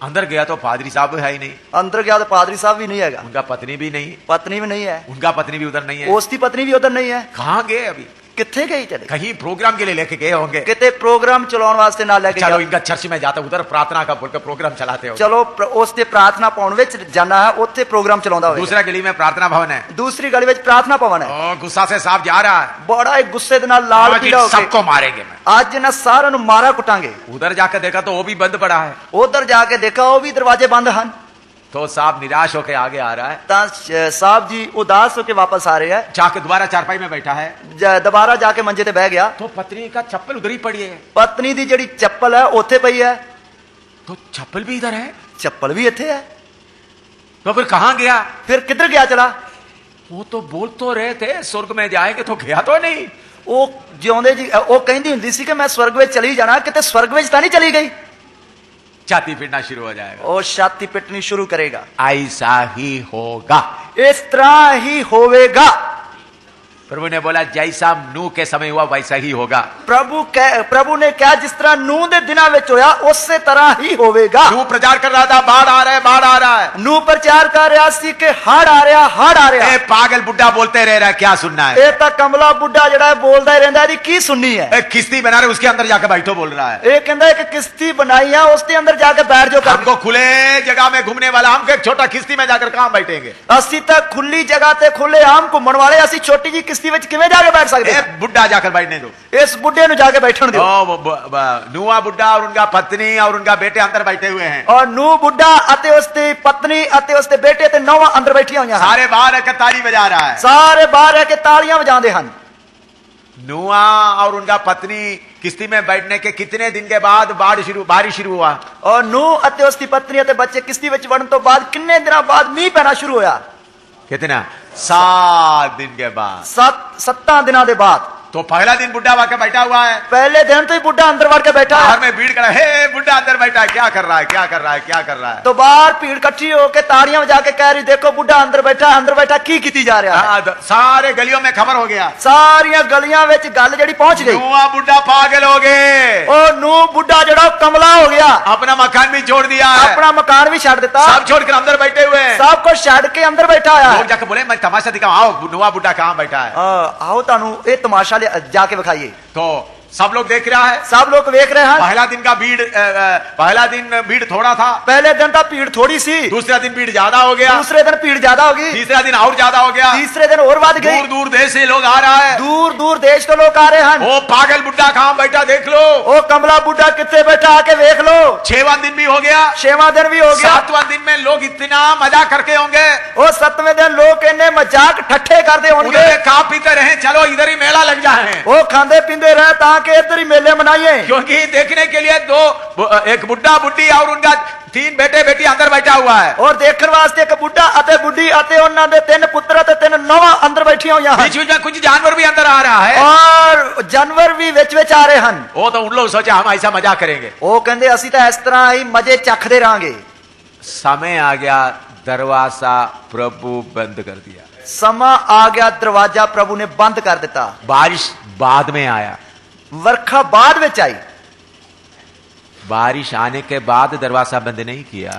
अंदर गया तो पादरी साहब है ही नहीं। अंदर गया तो पादरी साहब भी नहीं है, उनका पत्नी भी नहीं, पत्नी भी नहीं है, उनका पत्नी भी उधर नहीं है, उसकी पत्नी भी उधर नहीं है। कहाँ गए अभी? किथे गई चले? कहीं प्रोग्राम के लिए लेके गए होंगे। किते प्रोग्राम चलाने वास्ते ना लेके चलो गया। इनका चर्च में जाता, उधर प्रार्थना का बोलकर प्रोग्राम चलाते हो। चलो उसते प्रार्थना भवन विच जाना है, उत्थे प्रोग्राम चलाਉਂਦਾ होवे। दूसरा गली में प्रार्थना भवन है, दूसरी गली विच प्रार्थना भवन है। ओ गुस्सा से साहब जा रहा है, बड़ा ही गुस्से दे नाल लाल आज पीला हो के सबको मारेंगे मैं। आज ना सारा नु मारा कुटांगे। उधर जाकर देखा तो वो भी बंद पड़ा है। उधर जाके देखा वो भी दरवाजे बंद हैं। तो साहब निराश होके आगे आ रहा है, तां साहब जी उदास होके वापस आ रहे हैं। जाके दोबारा चारपाई में बैठा है, दोबारा जाके मंजे ते बह गया। तो पत्नी का चप्पल उधर ही पड़ी है। पत्नी दी जड़ी चप्पल है ओथे पई है। तो चप्पल भी इधर है, चप्पल भी इथे है। तो फिर कहाँ गया? फिर किधर गया चला? वो तो बोल तो रहे थे स्वर्ग में जाएंगे, तो गया तो नहीं। वो जिਉਂਦੇ जी वो कहंदी हुंदी सी कि मैं स्वर्ग विच चली जाना, किते स्वर्ग विच तां नहीं चली गई। छाती पीटना शुरू हो जाएगा, वो छाती पिटनी शुरू करेगा। ऐसा ही होगा, इस तरह ही होवेगा। प्रभु ने बोला जैसा नूह के समय हुआ वैसा ही होगा। प्रभु ने क्या जिस तरह नूह दे दिना विच होया उसी तरह ही होवेगा। नूह प्रचार कर रहा था बाढ़ आ रहा है, बाढ़ आ रहा है। नूह प्रचार कर रहा सी कि हाड़ आ रहा, हाड़ आ रहा। ए पागल बुड्ढा बोलते रह रहा है, क्या सुनना है? ए ता कमला बुड्ढा जड़ा है बोलदा ही रहंदा है, की सुननी है? ए किश्ती बना रहे उसके अंदर जाकर बैठो बोल रहा है। ए कहंदा एक किश्ती बनाई है उसके अंदर जाके बैठ जाओ। हमको खुले जगह में घूमने वाला, हम एक छोटा किश्ती में जाकर कहां बैठेंगे? असी तक खुली जगह ते खुले आम घूमन वाले, असी छोटी जी किश्ती किश्ती विच किवें जाके बैठ सकदे? बुढ़ा जाकर बैठने दो, इस बुढ़े नु जाके बैठण दिओ। नूहा बुढ़ा और उनका पत्नी और उनका बेटे अंदर बैठे हुए हैं, और नूह बुढ़ा अते उसदी पत्नी अते उसदे बेटे ते नौवां अंदर बैठियां होईयां हन। सारे बाहर आकर ताली बजा रहा है। सारे बाहर आके तालियां बजांदे हन। नूहा और उनका पत्नी किश्ती में बैठने के कितने दिन के बाद बारिश शुरू हुआ? और नूह अते उसदी पत्नी अते बच्चे किश्ती विच वड़न तो बाद किन्ने दिनां बाद मींह पैना शुरू होया? कितना? 7 दिन के बाद। 7 दिनां दे बाद। तो पहला दिन बुढ़ा वाके बैठा हुआ है, पहले दिन तो ही बुढ़ा अंदर वड़ के बैठा है। बाहर में भीड़ खड़ा, हे बुढ़ा अंदर बैठा है, क्या कर रहा है, क्या कर रहा है, क्या कर रहा है? तो बाहर भीड़ इकट्ठी होके ताड़ियां बजा के कह रही, देखो बुढ़ा अंदर बैठा की कीती जा रहा है। सारे गलियों में खबर हो गया, सारियां गलियां विच गल जड़ी पहुंच गई। नूहा बुढ़ा पागल हो गए, ओ नूह बुढ़ा जड़ा कमला हो गया, अपना मकान भी छोड़ दिया है, अपना मकान भी छड़ दिता, सब छोड़कर अंदर बैठे हुए हैं। सब कुछ छड़ के अंदर बैठा है। लोग जाकर बोले मैं तमाशा दिखाऊं, आओ नूहा बुढ़ा कहां बैठा है, आओ तानू ये तमाशा जाके विखाइए। तो सब लोग देख रहा है, सब लोग देख रहे हैं। पहला दिन भीड़ थोड़ा था, पहले दिन तो भीड़ थोड़ी सी, दूसरा दिन भीड़ ज्यादा हो गया, दूसरे दिन भीड़ ज्यादा होगी, तीसरा दिन और ज्यादा हो गया, तीसरे दिन और बढ़ गई। दूर दूर देश से लोग आ रहा है, दूर दूर देश तो लोग आ रहे हैं। वो पागल बुढ़ा कहां बैठा देख लो, ओ कमला बुढ़ा कितने बैठा आके देख लो। 6वां दिन भी हो गया, 6वां दिन भी हो गया, 7वां दिन में लोग इतना मजाक करके होंगे, ओ 7वें दिन लोग इन्ने मजाक ठट्ठे करते होंगे। उधर खा पीते रहे, चलो इधर ही मेला लग जाए, वो खाते पीते रहे ताकि इधर ही मेले मनाइए। क्योंकि देखने के लिए एक बुढ़ा बुढ़ी और उनका 3 बेटे बेटी अंदर बैठा हुआ है, और देखने वास्ते एक बुढ़ा अते बुढ़ी अते उन्हां दे 3 पुत्र अते 3 नौवां अंदर बैठियां होईयां हन। बीच में कुछ जानवर भी अंदर आ रहा है, और जानवर भी विच आ रहे हन। वो तो उन लोग सोचा हम ऐसा मजाक करेंगे, वो कहंदे असी तो इस तरह ही मजे चखदे रहांगे। समय आ गया, दरवाजा प्रभु बंद कर दिया, समा आ गया, दरवाजा प्रभु ने बंद कर दिता। बारिश बाद में आया, वर्खा बाद में आई, बारिश आने के बाद दरवाजा बंद नहीं किया,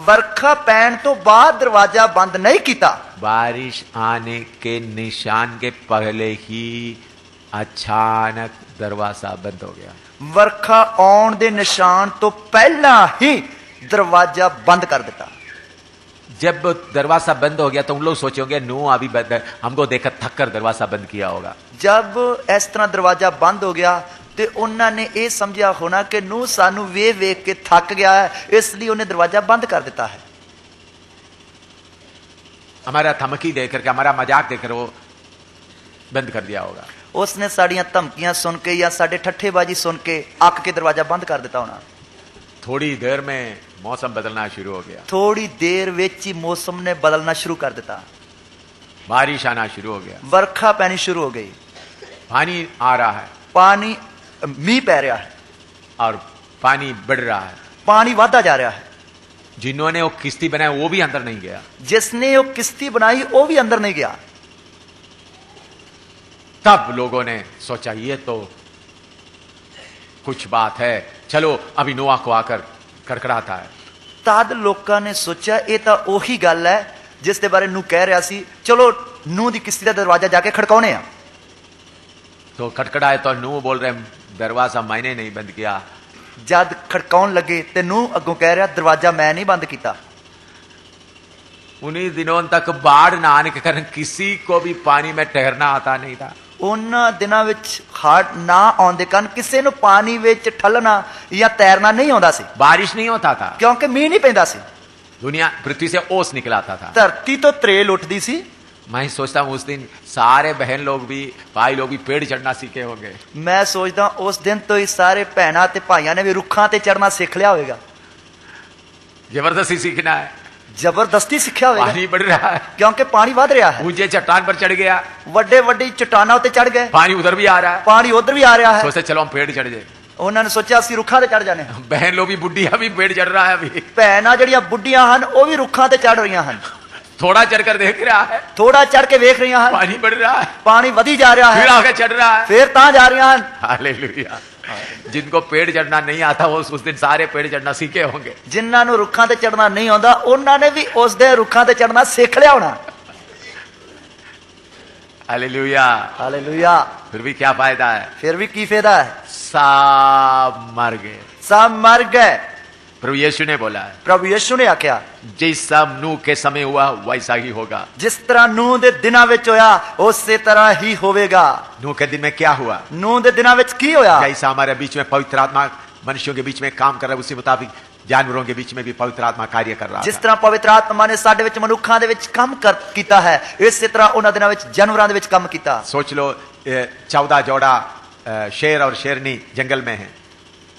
वर्खा पैन तो बाद दरवाजा बंद नहीं किया, बारिश आने के निशान के पहले ही अचानक दरवाजा बंद हो गया। वर्खा आउण दे निशान तो पहला ही दरवाजा बंद कर दिता। जब दरवाजा बंद हो गया तो उन लोग सोचेंगे नूह अभी हमको देखकर थक कर दरवाजा बंद किया होगा। जब इस तरह दरवाजा बंद हो गया तो उन्होंने ये समझा होना कि नूह सानू वेख के थक गया है, इसलिए उन्हें दरवाजा बंद कर दिता है। हमारा धमकी देकर के, हमारा मजाक देकर वो बंद कर दिया होगा। उसने साड़ियां धमकियां सुन के या साडे ठट्ठेबाजी सुन के अक के दरवाजा बंद कर दिता होना। थोड़ी देर में मौसम बदलना शुरू हो गया, थोड़ी देर विच ही मौसम ने बदलना शुरू कर दिता, बारिश आना शुरू हो गया, वर्खा पैनी शुरू हो गई, पानी आ रहा है, पानी मींह पै रहा है और पानी बढ़ रहा है, पानी वादा जा रहा है। जिन्होंने वो किश्ती बनाई वो भी अंदर नहीं गया, जिसने वो किश्ती बनाई वो भी अंदर नहीं गया। तब लोगों ने सोचा ये तो कुछ बात है, चलो अभी नोआ को आकर कड़कड़ाता है। तद लोगों ने सोचा ये तो ओही गल है जिसके बारे नूह कह रहा सी, चलो नूह की किश्ती का दरवाजा जाके खड़काने आ। तो खटखड़ाए तो नूह बोल रहे दरवाजा मैंने नहीं बंद किया। जद खड़काउन लगे तो नूह अगों कह रहा दरवाजा मैं नहीं बंद किया। उन्हीं दिनों तक बाढ़ ना आने के कारण किसी को भी पानी में ठहरना आता नहीं था। उन्हां दिनां विच हाड़ ना आउंदे कारण किसी नूं पानी विच ठलना या तैरना नहीं आउंदा सी, बारिश नहीं होता था क्योंकि मींह नहीं पैंदा सी, दुनिया पृथ्वी से ओस निकलाता था, धरती तो त्रेल उठदी सी। मैं सोचता हूं उस दिन सारे बहन लोग भी, भाई लोग भी पेड़ चढ़ना सीखे होंगे। मैं सोचदा उस दिन तो ही सारे भैणां ते भाइयां ने भी रुखां ते चढ़ना सीख लिया होगा। जबरदस्ती सीखना है, जबरदस्ती सीखा होगा, पानी बढ़ रहा है क्योंकि पानी वध रहा है। ऊंचे चट्टान पर चढ़ गया, वड्डे वड्डी चट्टानां उत्ते चढ़ गए, पानी उधर भी आ रहा है, पानी उधर भी आ रहा है। सोचते चलो हम पेड़ चढ़ जाए। उन्होंने सोचा असीं रुखां ते चढ़ जाने। बहन लोग भी बुढ़िया भी पेड़ चढ़ रहा है, अभी भैणां जड़ियां बुढ़ियां हन वो भी रुखां ते चढ़ रही हन, थोड़ा चढ़कर देख रहा है, थोड़ा चढ़ के वेख रही हन, पानी बढ़ रहा है, पानी वधी जा रहा फिर है, आगे चढ़ रहा है, फिर तां जा रही हन। हालेलुया। जिनको पेड़ चढ़ना नहीं आता वो उस दिन सारे पेड़ चढ़ना सीखे होंगे। जिन्हां नूं रुखां ते चढ़ना नहीं आउंदा उन्हां ने भी उस दे रुखां ते चढ़ना सीख लिया होना। हालेलुया। हालेलुया। फिर भी क्या फायदा है, फिर भी की फायदा है, सब मर गए। सब मर गए। प्रभु यीशु ने बोला है, प्रभु यीशु ने आख्या जैसा नूह के समय हुआ वैसा ही होगा। जिस तरह नूह दे दिनां विच होया उसे तरह ही होवेगा। नूह के दिन में क्या हुआ? नूह दे दिनां विच की होया? जैसा हमारे बीच में पवित्र आत्मा मनुष्यों के बीच में काम कर रहा है, उसी मुताबिक जानवरों के बीच में भी पवित्र आत्मा कार्य कर रहा है। जिस तरह पवित्र आत्मा ने साडे विच मनुखां दे विच काम कीता है, इसी तरह उन्हां दिनां विच जानवरां दे विच काम कीता। सोच लो 14 जोड़ा शेर और शेरनी जंगल में है।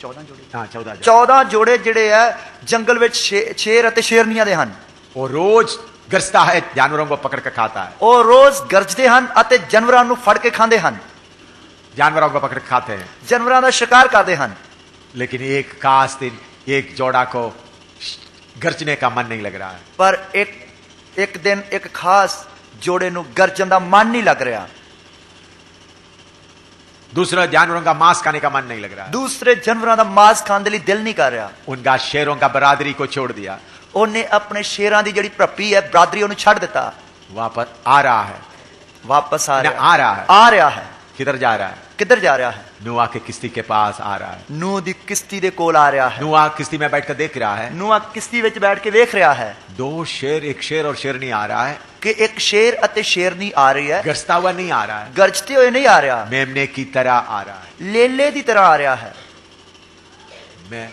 14 जोड़े जिहड़े है जंगल विच शेर अते शेरनियां दे हन। वो रोज गरजता है, जानवरों को पकड़ के खाता है। वो रोज गरजदे हन अते जानवरां नूं फड़ के खांदे हन। जानवरों को पकड़ के खाते हैं, जानवरां दा शिकार करदे हन। लेकिन एक खास दिन एक जोड़ा को गरजने का मन नहीं लग रहा है। पर एक दिन एक खास जोड़े नूं गरजन दा मन नहीं लग रहा। दूसरा जानवरों का मांस खाने का मन नहीं लग रहा है। दूसरे जानवरां दा मांस खाने दे लई दिल नहीं कर रहा। उनका शेरों का बरादरी को छोड़ दिया। उन्हें अपने शेरां दी जिहड़ी भरपी है बरादरी उन्हें छड़ दिता। वापस आ रहा है, वापस आ रहा है। किधर जा रहा है? किधर जा रहा है? नूह के किस्ती के पास आ रहा है। नूह दी किस्ती दे कोल आ रहा है। नूह किस्ती में बैठकर देख रहा है। नूह किस्ती विच बैठ के देख रहा है। एक शेर और शेरनी आ रहा है कि एक शेर अते शेरनी आ रही है। गरजता हुआ नहीं आ रहा है, गरजते हुए नहीं आ रहा, मेमने की तरह आ रहा है, लेले दी तरह आ रहा है। मैं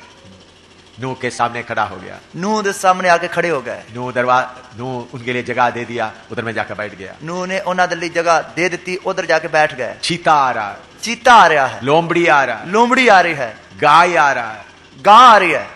नूह के सामने खड़ा हो गया। नूह दे सामने आके खड़े हो गए। नूह उनके लिए जगह दे दिया, उधर में जाकर बैठ गया। नूह ने उन्हां दे लिए जगह दे दी, उधर जाके बैठ गए। चीता आ रहा है, चीता आ रहा है। लोमड़ी आ रहा है, लोमड़ी आ रही है। गाय आ रहा है, गां आ रही है।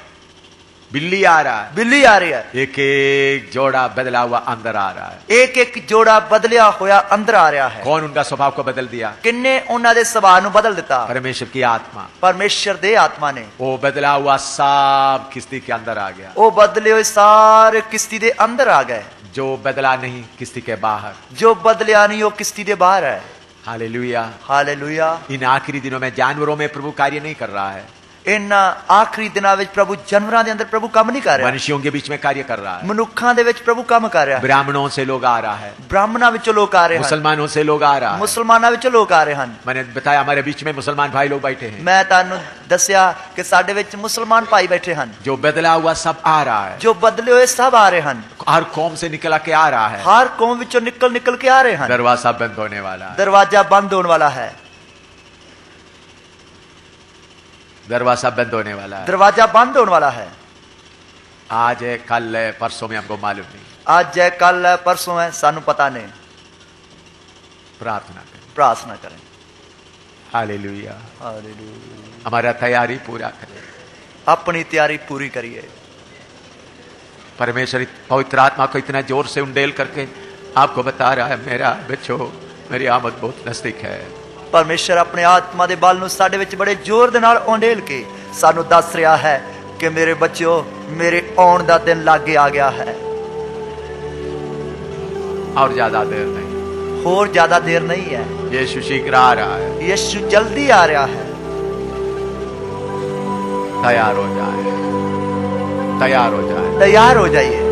बिल्ली आ रहा है, बिल्ली आ रही है। एक एक जोड़ा बदला हुआ अंदर आ रहा है। एक एक जोड़ा बदलिया होया अंदर आ रहा है। कौन उनका स्वभाव को बदल दिया? किन्ने उन्हां दे स्वभाव नूं बदल दिता? परमेश्वर की आत्मा। परमेश्वर दे आत्मा ने। वो बदला हुआ सब किस्ती के अंदर आ गया। वो बदले हुए सारे किस्ती दे अंदर आ गए। जो बदला नहीं किस्ती के बाहर, जो बदलिया नहीं वो किस्ती दे बाहर है। Hallelujah, hallelujah. इन आखिरी दिनों में जानवरों में प्रभु कार्य नहीं कर रहा है। इन आखिरी दिनां विच प्रभु जानवरां दे अंदर प्रभु काम नहीं कर रहा। मनुष्यों के बीच में कार्य कर रहा है। मनुखां दे विच प्रभु काम कर रहा है। ब्राह्मणों से लोग आ रहा है, ब्राह्मणां विचों लोग आ रहे हैं, मुसलमानों से लोग आ रहा है, मुसलमानां विचों लोग आ रहे हैं। मैंने बताया हमारे बीच में मुसलमान भाई लोग बैठे हैं। मैं तानू दस्या कि साडे विच मुसलमान भाई बैठे हैं। जो बदला हुआ सब आ रहा है, जो बदले हुए सब आ रहे हैं। हर कौम से निकल के आ रहा है, हर कौम विचों निकल के आ रहे हैं। दरवाजा बंद होने वाला है, दरवाजा बंद होने वाला है। दरवाजा बंद होने वाला है। दरवाजा बंद होने वाला है। आज है, कल है, परसों में हमको मालूम नहीं। आज है, कल है, परसों है, सानू पता नहीं। प्रार्थना करें, प्रार्थना करें। Hallelujah, hallelujah. हमारा तैयारी पूरा करें, अपनी तैयारी पूरी करिए। परमेश्वर पवित्र आत्मा को इतना जोर से उंडेल करके आपको बता रहा है, मेरा बच्चों, मेरी आमद बहुत नजदीक है। परमेश्वर अपने आत्मा दे बल नूं साडे विच बड़े जोर दे नाल उंडेल के सानू दस रहा है कि मेरे बच्चों, मेरे आउण दा दिन लागे आ गया है। और ज्यादा देर नहीं, और ज्यादा देर नहीं है। यीशु शीघ्र आ रहा है, यीशु जल्दी आ रहा है। तैयार हो जाए, तैयार हो जाए, तैयार हो जाइए।